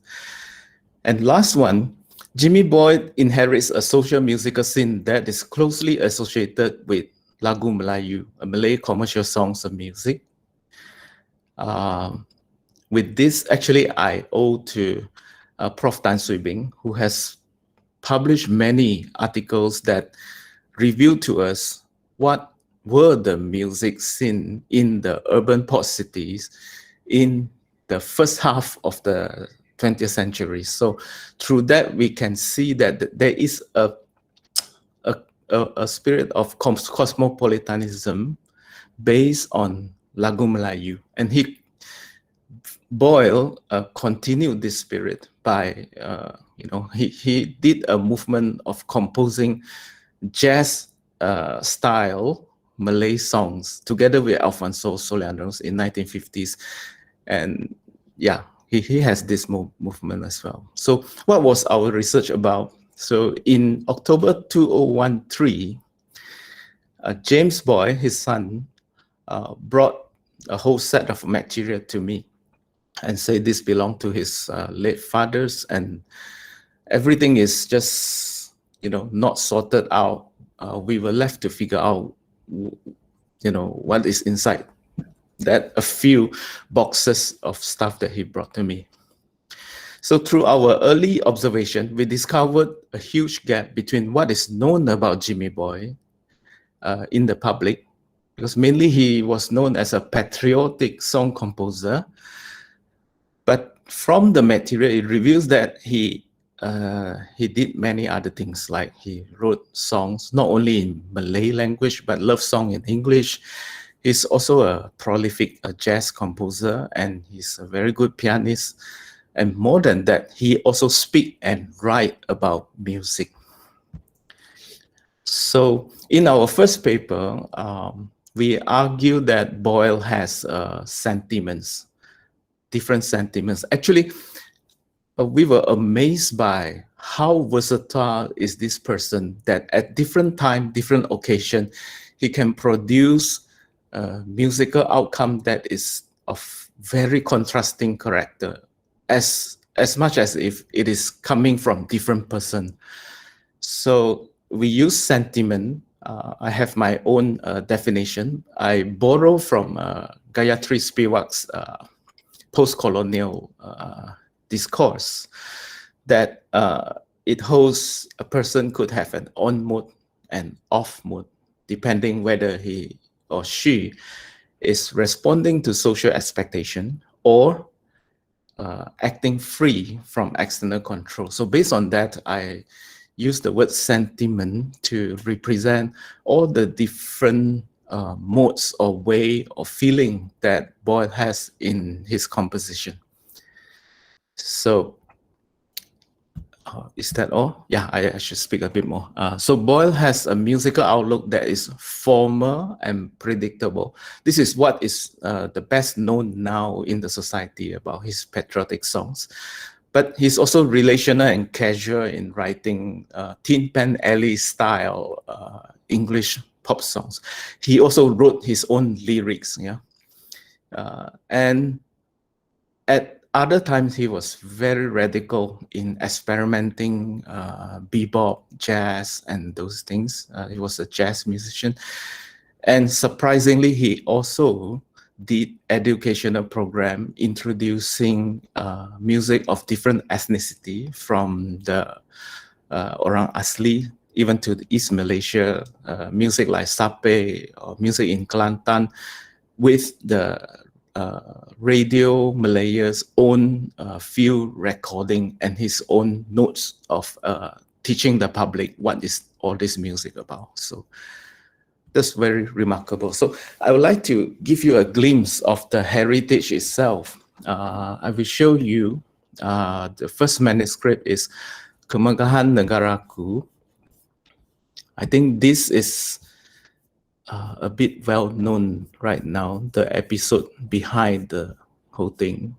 Speaker 7: And last one, Jimmy Boy inherits a social musical scene that is closely associated with Lagu Melayu, a Malay commercial songs of music. With this, actually, I owe to Prof. Tan Sui Bing, who has published many articles that reveal to us what were the music scene in the urban port cities in the first half of the 20th century. So through that, we can see that there is a spirit of cosmopolitanism based on Lagu Melayu. And Boyle continued this spirit by, he did a movement of composing jazz style Malay songs together with Alfonso Solianos in 1950s. And yeah, he has this movement as well. So what was our research about? So in October 2013, James Boy, his son, brought a whole set of material to me and said this belonged to his late fathers, and everything is just, not sorted out. We were left to figure out, what is inside that a few boxes of stuff that he brought to me. So through our early observation, we discovered a huge gap between what is known about Jimmy Boy in the public, because mainly he was known as a patriotic song composer. But from the material, it reveals that he did many other things, like he wrote songs not only in Malay language, but love song in English. He's also a prolific jazz composer, and he's a very good pianist. And more than that, he also speaks and writes about music. So in our first paper, we argue that Boyle has sentiments, different sentiments. Actually, we were amazed by how versatile is this person, that at different time, different occasion, he can produce a musical outcome that is of very contrasting character, as much as if it is coming from different person. So we use sentiment. I have my own definition. I borrow from Gayatri Spivak's post-colonial discourse, that it holds a person could have an on mood and off mood, depending whether he or she is responding to social expectation or acting free from external control. So based on that, I use the word sentiment to represent all the different modes or way of feeling that Boyle has in his composition. So is that all? Yeah, I should speak a bit more. So Boyle has a musical outlook that is formal and predictable. This is what is the best known now in the society about his patriotic songs. But he's also relational and casual in writing Tin Pan Alley style English pop songs. He also wrote his own lyrics, and at other times he was very radical in experimenting bebop, jazz, and those things. He was a jazz musician, and surprisingly, he also did educational program introducing music of different ethnicity from the Orang Asli even to the East Malaysia, music like Sape or music in Kelantan, with the Radio Malaya's own field recording and his own notes of teaching the public what is all this music about. So That's very remarkable. So I would like to give you a glimpse of the heritage itself. I will show you the first manuscript is Kemegahan Negaraku. I think this is a bit well known right now, the episode behind the whole thing.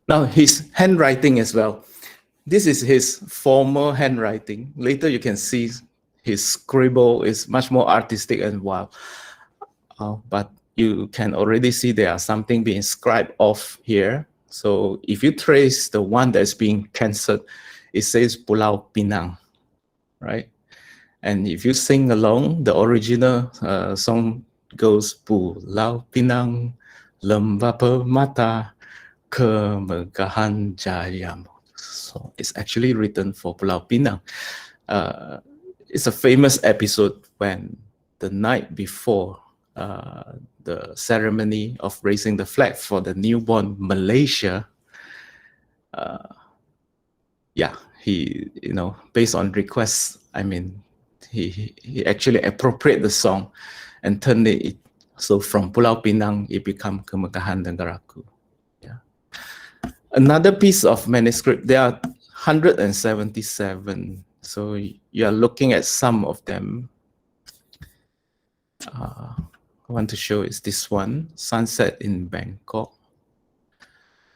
Speaker 7: Now, his handwriting as well. This is his former handwriting. Later, you can see his scribble is much more artistic and wild. But you can already see there are something being scribed off here. So if you trace the one that's being cancelled, it says Pulau Pinang, right? And if you sing along, the original song goes Pulau Pinang, Lembah Permata, Kemegahan Jaya. So it's actually written for Pulau Pinang. It's a famous episode when the night before the ceremony of raising the flag for the newborn Malaysia, he, based on requests, I mean, he actually appropriated the song and turned it, so from Pulau Pinang, it became Kemegahan Negaraku. Yeah. Another piece of manuscript, there are 177. So you are looking at some of them. I want to show is this one, Sunset in Bangkok.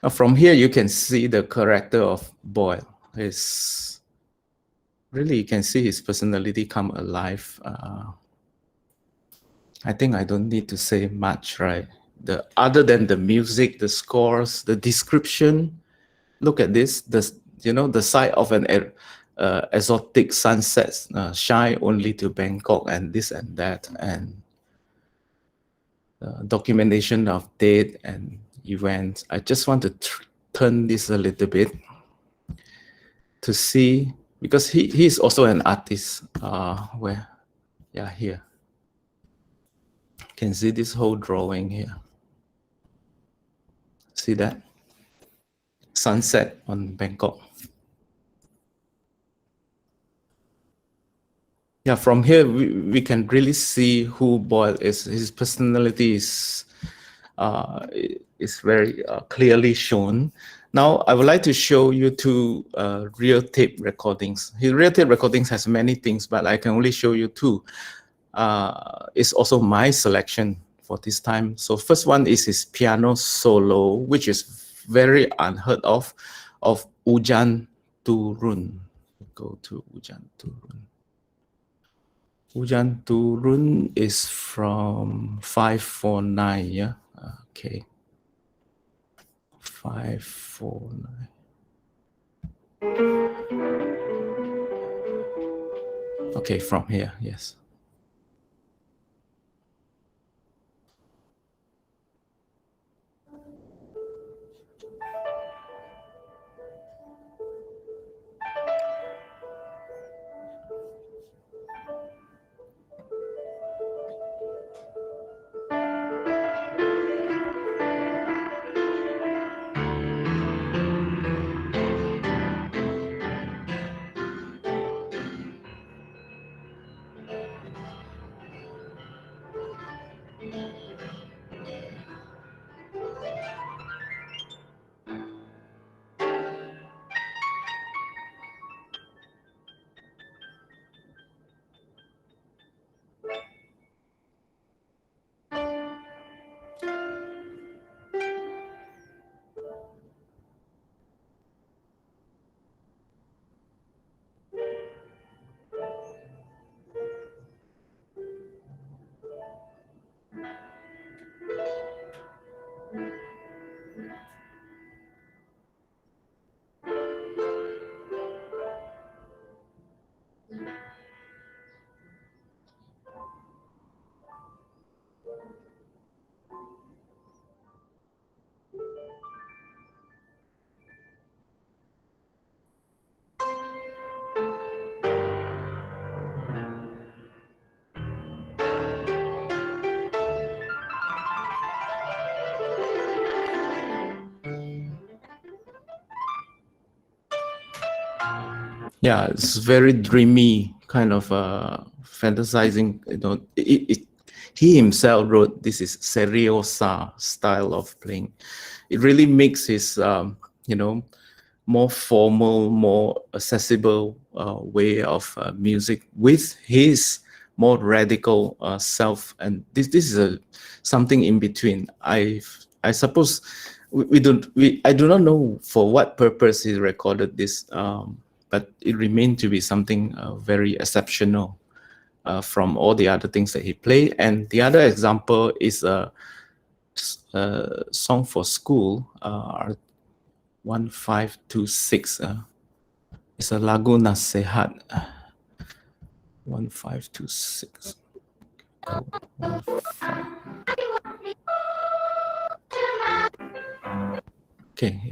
Speaker 7: Now from here, you can see the character of Boyle. Really, you can see his personality come alive. I think I don't need to say much, right? Other than the music, the scores, the description, look at this, the sight of an exotic sunset, shine only to Bangkok and this and that, and documentation of date and events. I just want to turn this a little bit to see, because he is also an artist. Here. Can see this whole drawing here. See that? Sunset on Bangkok. Yeah, from here we can really see who Boyle is. His personality is very clearly shown. Now I would like to show you two real tape recordings. His real tape recordings has many things, but I can only show you two. It's also my selection for this time. So first one is his piano solo, which is very unheard of Hujan Turun. Go to Hujan Turun. Hujan Turun is from 549, yeah? Okay. 549. Okay, from here, yes. Yeah, it's very dreamy kind of fantasizing. He himself wrote this is seriosa style of playing. It really makes his more formal, more accessible way of music with his more radical self, and this is something in between. I suppose I do not know for what purpose he recorded this, but it remained to be something very exceptional from all the other things that he played. And the other example is a song for school, 1526. It's a lagu nasihat. 1526. Okay.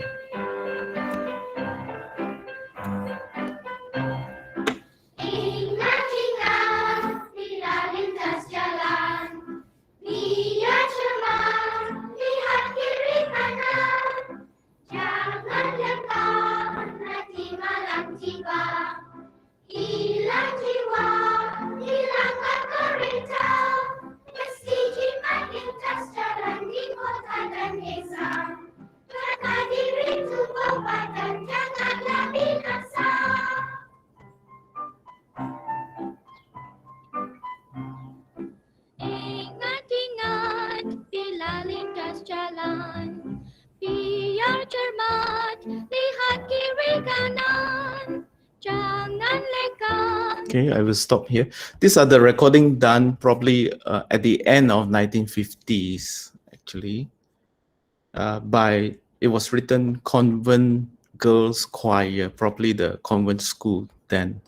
Speaker 2: Ingat-ingat bila lintas jalan, biar cermat, lihat kiri kanan. Jangan lengkap, nanti malam tiba. Hilang jiwa, hilangkan kereta. Mesti jimat lintas jalan di kota dan desa. Karena diri itu obat dan janganlah binasa. Ingat-ingat bila lintas jalan, biar cermat, lihat kiri kanan, jangan lengkap.
Speaker 7: Okay, I will stop here. These are the recording done probably at the end of 1950s, actually. It was written Convent Girls Choir, probably the convent school then.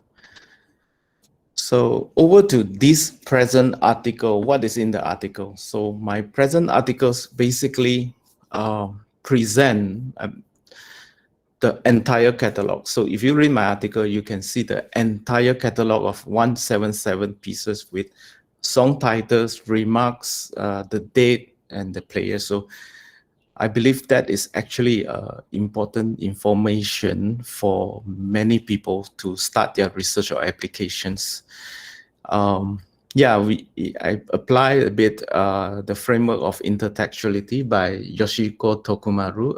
Speaker 7: So over to this present article. What is in the article? So my present articles basically present the entire catalog. So if you read my article, you can see the entire catalog of 177 pieces with song titles, remarks, the date, and the player. So I believe that is actually important information for many people to start their research or applications. I apply a bit the framework of intertextuality by Yoshiko Tokumaru,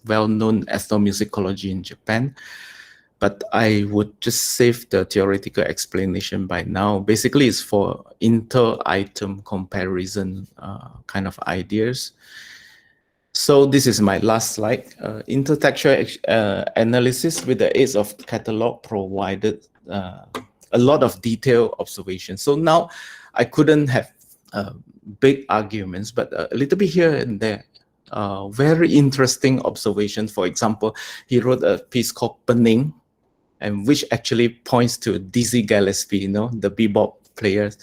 Speaker 7: well-known ethnomusicology in Japan. But I would just save the theoretical explanation by now. Basically, it's for inter-item comparison kind of ideas. So this is my last slide. Intertextual analysis with the aid of catalog provided a lot of detailed observations. So now I couldn't have big arguments, but a little bit here and there. Very interesting observations. For example, he wrote a piece called Pening, and which actually points to Dizzy Gillespie, the bebop players,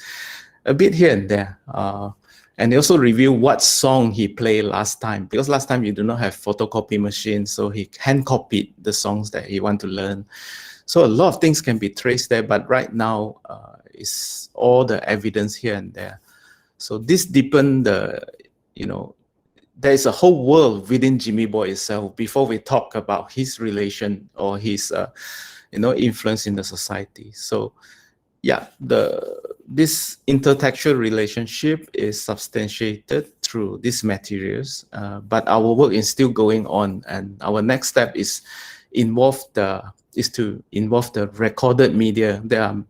Speaker 7: a bit here and there. And he also reviewed what song he played last time, because last time you do not have photocopy machine, so he hand copied the songs that he want to learn. So a lot of things can be traced there, but right now it's all the evidence here and there. So this deepened the, there is a whole world within Jimmy Boy itself before we talk about his relation or his, influence in the society. So yeah, this intertextual relationship is substantiated through these materials, but our work is still going on, and our next step is to involve the recorded media. There are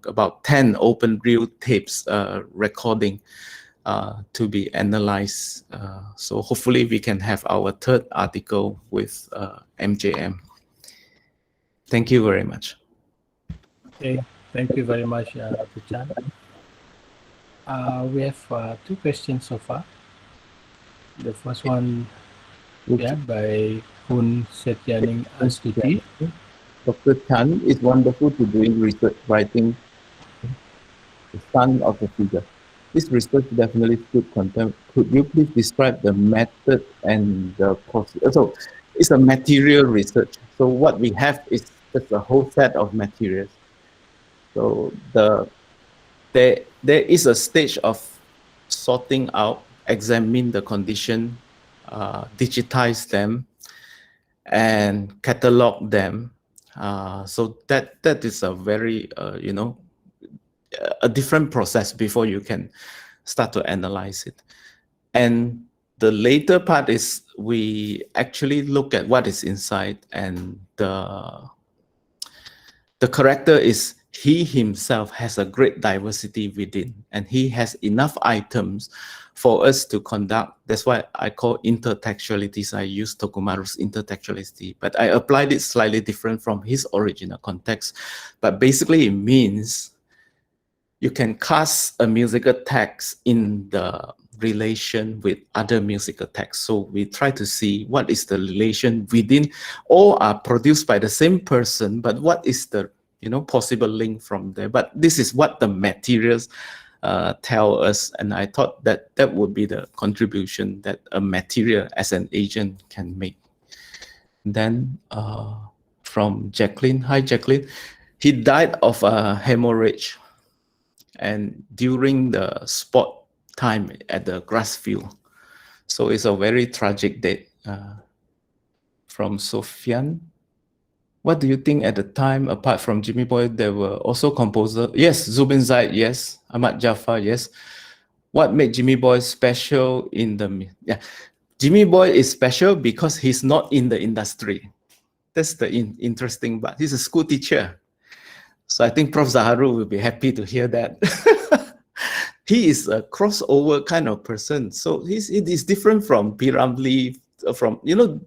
Speaker 7: about 10 open reel tapes recording to be analyzed. So hopefully we can have our third article with MJM. Thank you very much.
Speaker 3: Okay, thank you very much, Dr. Chan. We have two questions so far. The first one by Hun Setyaning Astuti.
Speaker 7: Dr. Chan is wonderful to doing research writing, the son of the figure. This research definitely stood contempt. Could you please describe the method and the process? So it's a material research. So what we have is just a whole set of materials. So there is a stage of sorting out, examine the condition, digitize them, and catalog them. So that is a very a different process before you can start to analyze it. And the later part is we actually look at what is inside, and the character is he himself has a great diversity within, and he has enough items for us to conduct. That's why I call intertextualities. I use Tokumaru's intertextuality, but I applied it slightly different from his original context. But basically it means you can cast a musical text in the relation with other musical texts. So we try to see what is the relation within, all are produced by the same person, but what is the possible link from there. But this is what the materials tell us, and I thought that that would be the contribution that a material as an agent can make. Then from Jacqueline, hi Jacqueline, he died of a hemorrhage, and during the sport time at the grass field. So it's a very tragic date. From Sofian, what do you think at the time, apart from Jimmy Boy, there were also composers? Yes, Zubin Zaid, yes. Ahmad Jaafar, yes. What made Jimmy Boy special in the... Yeah, Jimmy Boy is special because he's not in the industry. That's the interesting part. He's a school teacher. So I think Prof. Zaharu will be happy to hear that. He is a crossover kind of person. So it is different from P. Ramlee, from,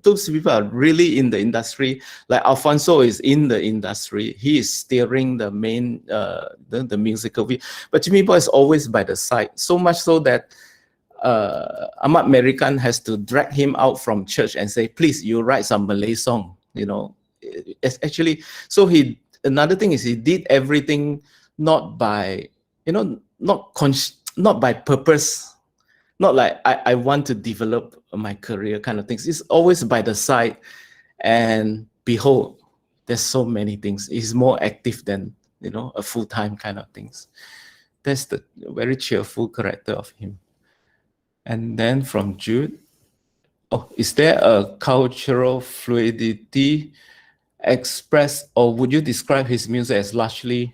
Speaker 7: those people are really in the industry. Like Alfonso is in the industry. He is steering the main, the musical view. But Jimmy Boy is always by the side. So much so that Ahmad Merican has to drag him out from church and say, please, you write some Malay song. It's actually, so another thing is he did everything not by, not by purpose, not like I want to develop my career kind of things. It's always by the side, and behold, there's so many things. He's more active than, a full-time kind of things. That's the very cheerful character of him. And then from Jude, is there a cultural fluidity expressed, or would you describe his music as largely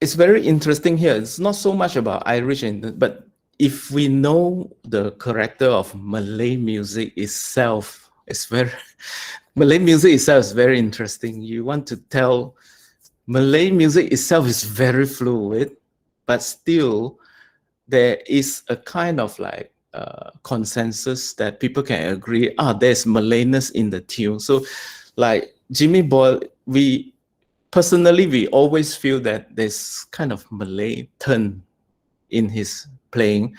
Speaker 7: it's very interesting here. It's not so much about Irish, but if we know the character of Malay music itself, Malay music itself is very interesting. You want to tell Malay music itself is very fluid, but still there is a kind of like consensus that people can agree, there's Malayness in the tune. So like Jimmy Boyle, personally, we always feel that there's kind of Malay turn in his playing,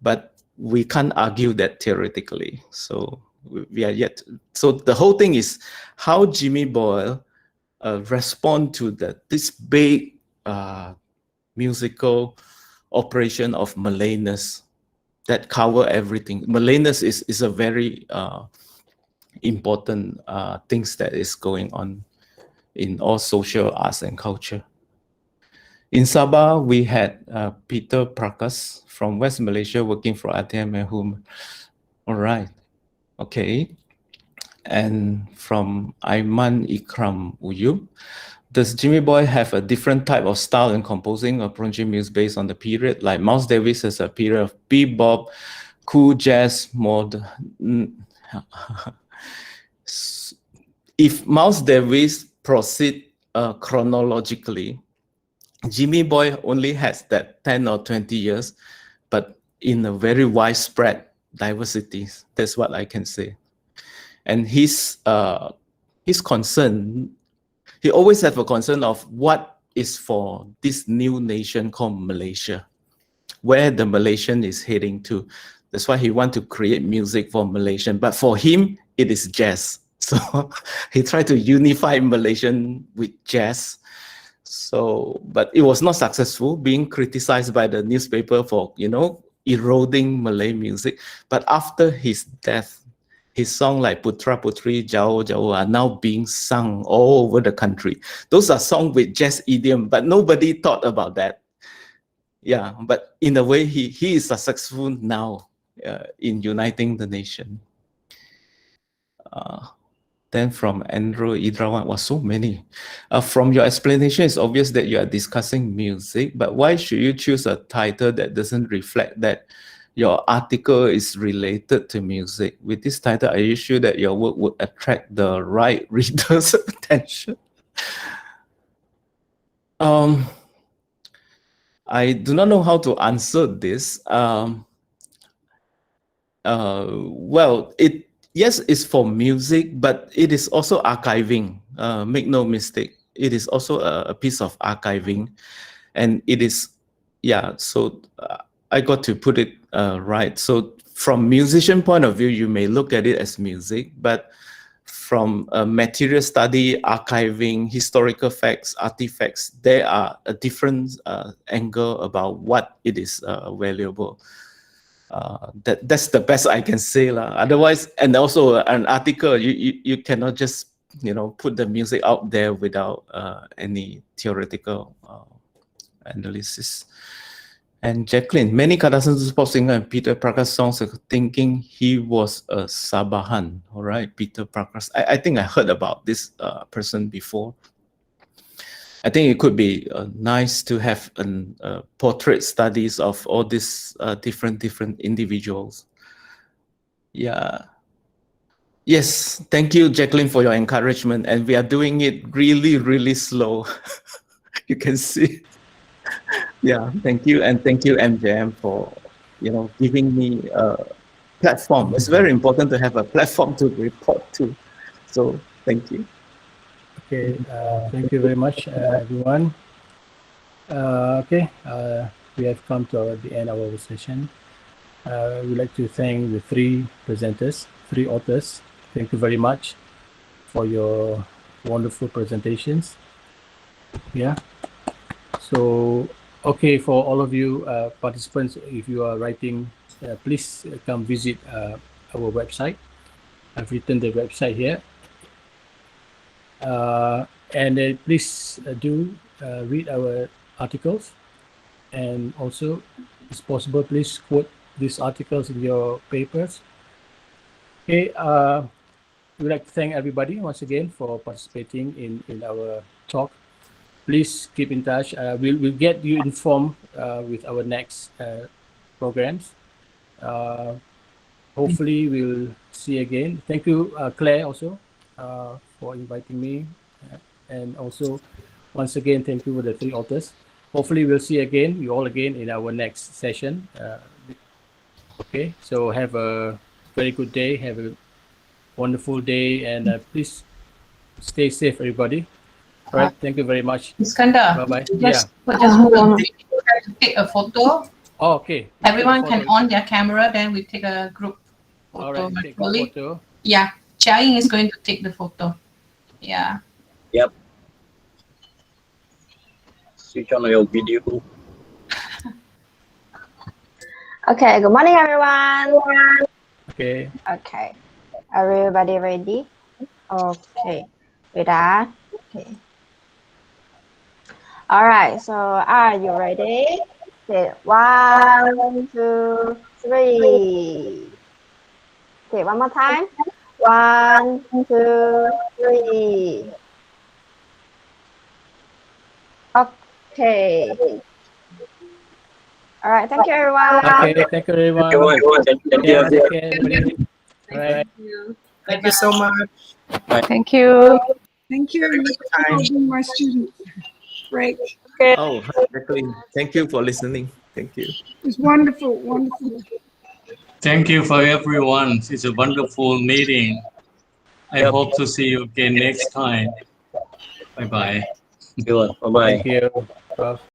Speaker 7: but we can't argue that theoretically. So we are yet. So the whole thing is how Jimmy Boyle respond to this big musical operation of Malayness that cover everything. Malayness is a very important things that is going on in all social arts and culture. In Sabah, we had Peter Prakas from West Malaysia working for ATM and whom. All right, okay. And from Aiman Ikram Uyub, does Jimmy Boy have a different type of style in composing, approaching music based on the period? Like Miles Davis has a period of bebop, cool jazz, modern. If Miles Davis proceed chronologically, Jimmy Boy only has that 10 or 20 years, but in a very widespread diversity. That's what I can say. And his concern, he always have a concern of what is for this new nation called Malaysia, where the Malaysian is heading to. That's why he want to create music for Malaysian. But for him, it is jazz. So he tried to unify Malaysian with jazz. So, but it was not successful, being criticized by the newspaper for, eroding Malay music. But after his death, his song like Putra Putri, Jauh Jauh are now being sung all over the country. Those are songs with jazz idiom, but nobody thought about that. Yeah, but in a way, he is successful now in uniting the nation. Then from Andrew Idrawan, was so many. From your explanation, it's obvious that you are discussing music, but why should you choose a title that doesn't reflect that your article is related to music? With this title, are you sure that your work would attract the right reader's attention? I do not know how to answer this. Well, yes, it's for music, but it is also archiving. Make no mistake, it is also a piece of archiving, and it is, yeah. So I got to put it right. So from musician point of view, you may look at it as music, but from a material study, archiving, historical facts, artifacts, there are a different angle about what it is valuable. That's the best I can say lah. Otherwise, and also an article, you cannot just put the music out there without any theoretical analysis. And Jacqueline, many Kadasan pop singer and Peter Prakas songs are thinking he was a Sabahan. All right, Peter Prakas. I think I heard about this person before. I think it could be nice to have portrait studies of all these different individuals. Yeah. Yes, thank you, Jacqueline, for your encouragement. And we are doing it really, really slow. You can see. Yeah, thank you. And thank you, MJM, for giving me a platform. It's very important to have a platform to report to. So thank you.
Speaker 3: Okay, thank you very much, everyone. Okay, we have come to the end of our session. We'd like to thank the three presenters, three authors. Thank you very much for your wonderful presentations. Yeah. So, okay, for all of you participants, if you are writing, please come visit our website. I've written the website here. And please do read our articles, and also, if possible, please quote these articles in your papers. Okay, we'd like to thank everybody once again for participating in our talk. Please keep in touch. We'll get you informed with our next programs. Hopefully, we'll see you again. Thank you, Claire, also. For inviting me, and also once again thank you for the three authors. Hopefully we'll see you all again in our next session. Okay, so have a very good day, have a wonderful day, and please stay safe, everybody. All right, thank you very much.
Speaker 8: Iskandar,
Speaker 3: Bye-bye.
Speaker 8: just hold on. We have to take a photo.
Speaker 3: Oh, okay.
Speaker 8: Everyone can on their camera, then we take a group photo.
Speaker 3: All right, take a photo.
Speaker 8: Yeah, Chia-Ying is going to take the photo. Yeah.
Speaker 9: Yep. Switch on your video.
Speaker 10: Okay, good morning, everyone.
Speaker 3: Okay.
Speaker 10: Okay. Everybody ready? Okay. Rita. Okay. All right, so are you ready? Okay, 1, 2, 3. Okay, one more time. 1, 2, 3. Okay. All right. Thank you, everyone.
Speaker 3: Okay. Thank you, everyone.
Speaker 9: Thank you.
Speaker 3: Yeah, take care, everybody. All right.
Speaker 4: Thank you so much.
Speaker 11: Thank you.
Speaker 12: Thank you.
Speaker 4: Have a good time.
Speaker 12: I'll be my student. Great.
Speaker 7: Oh, Jacqueline, thank you for listening. Thank you.
Speaker 12: It's wonderful, wonderful.
Speaker 13: Thank you for everyone. It's a wonderful meeting. I hope to see you again next time. Bye-bye.
Speaker 9: Bye-bye.
Speaker 3: Thank you, Prof.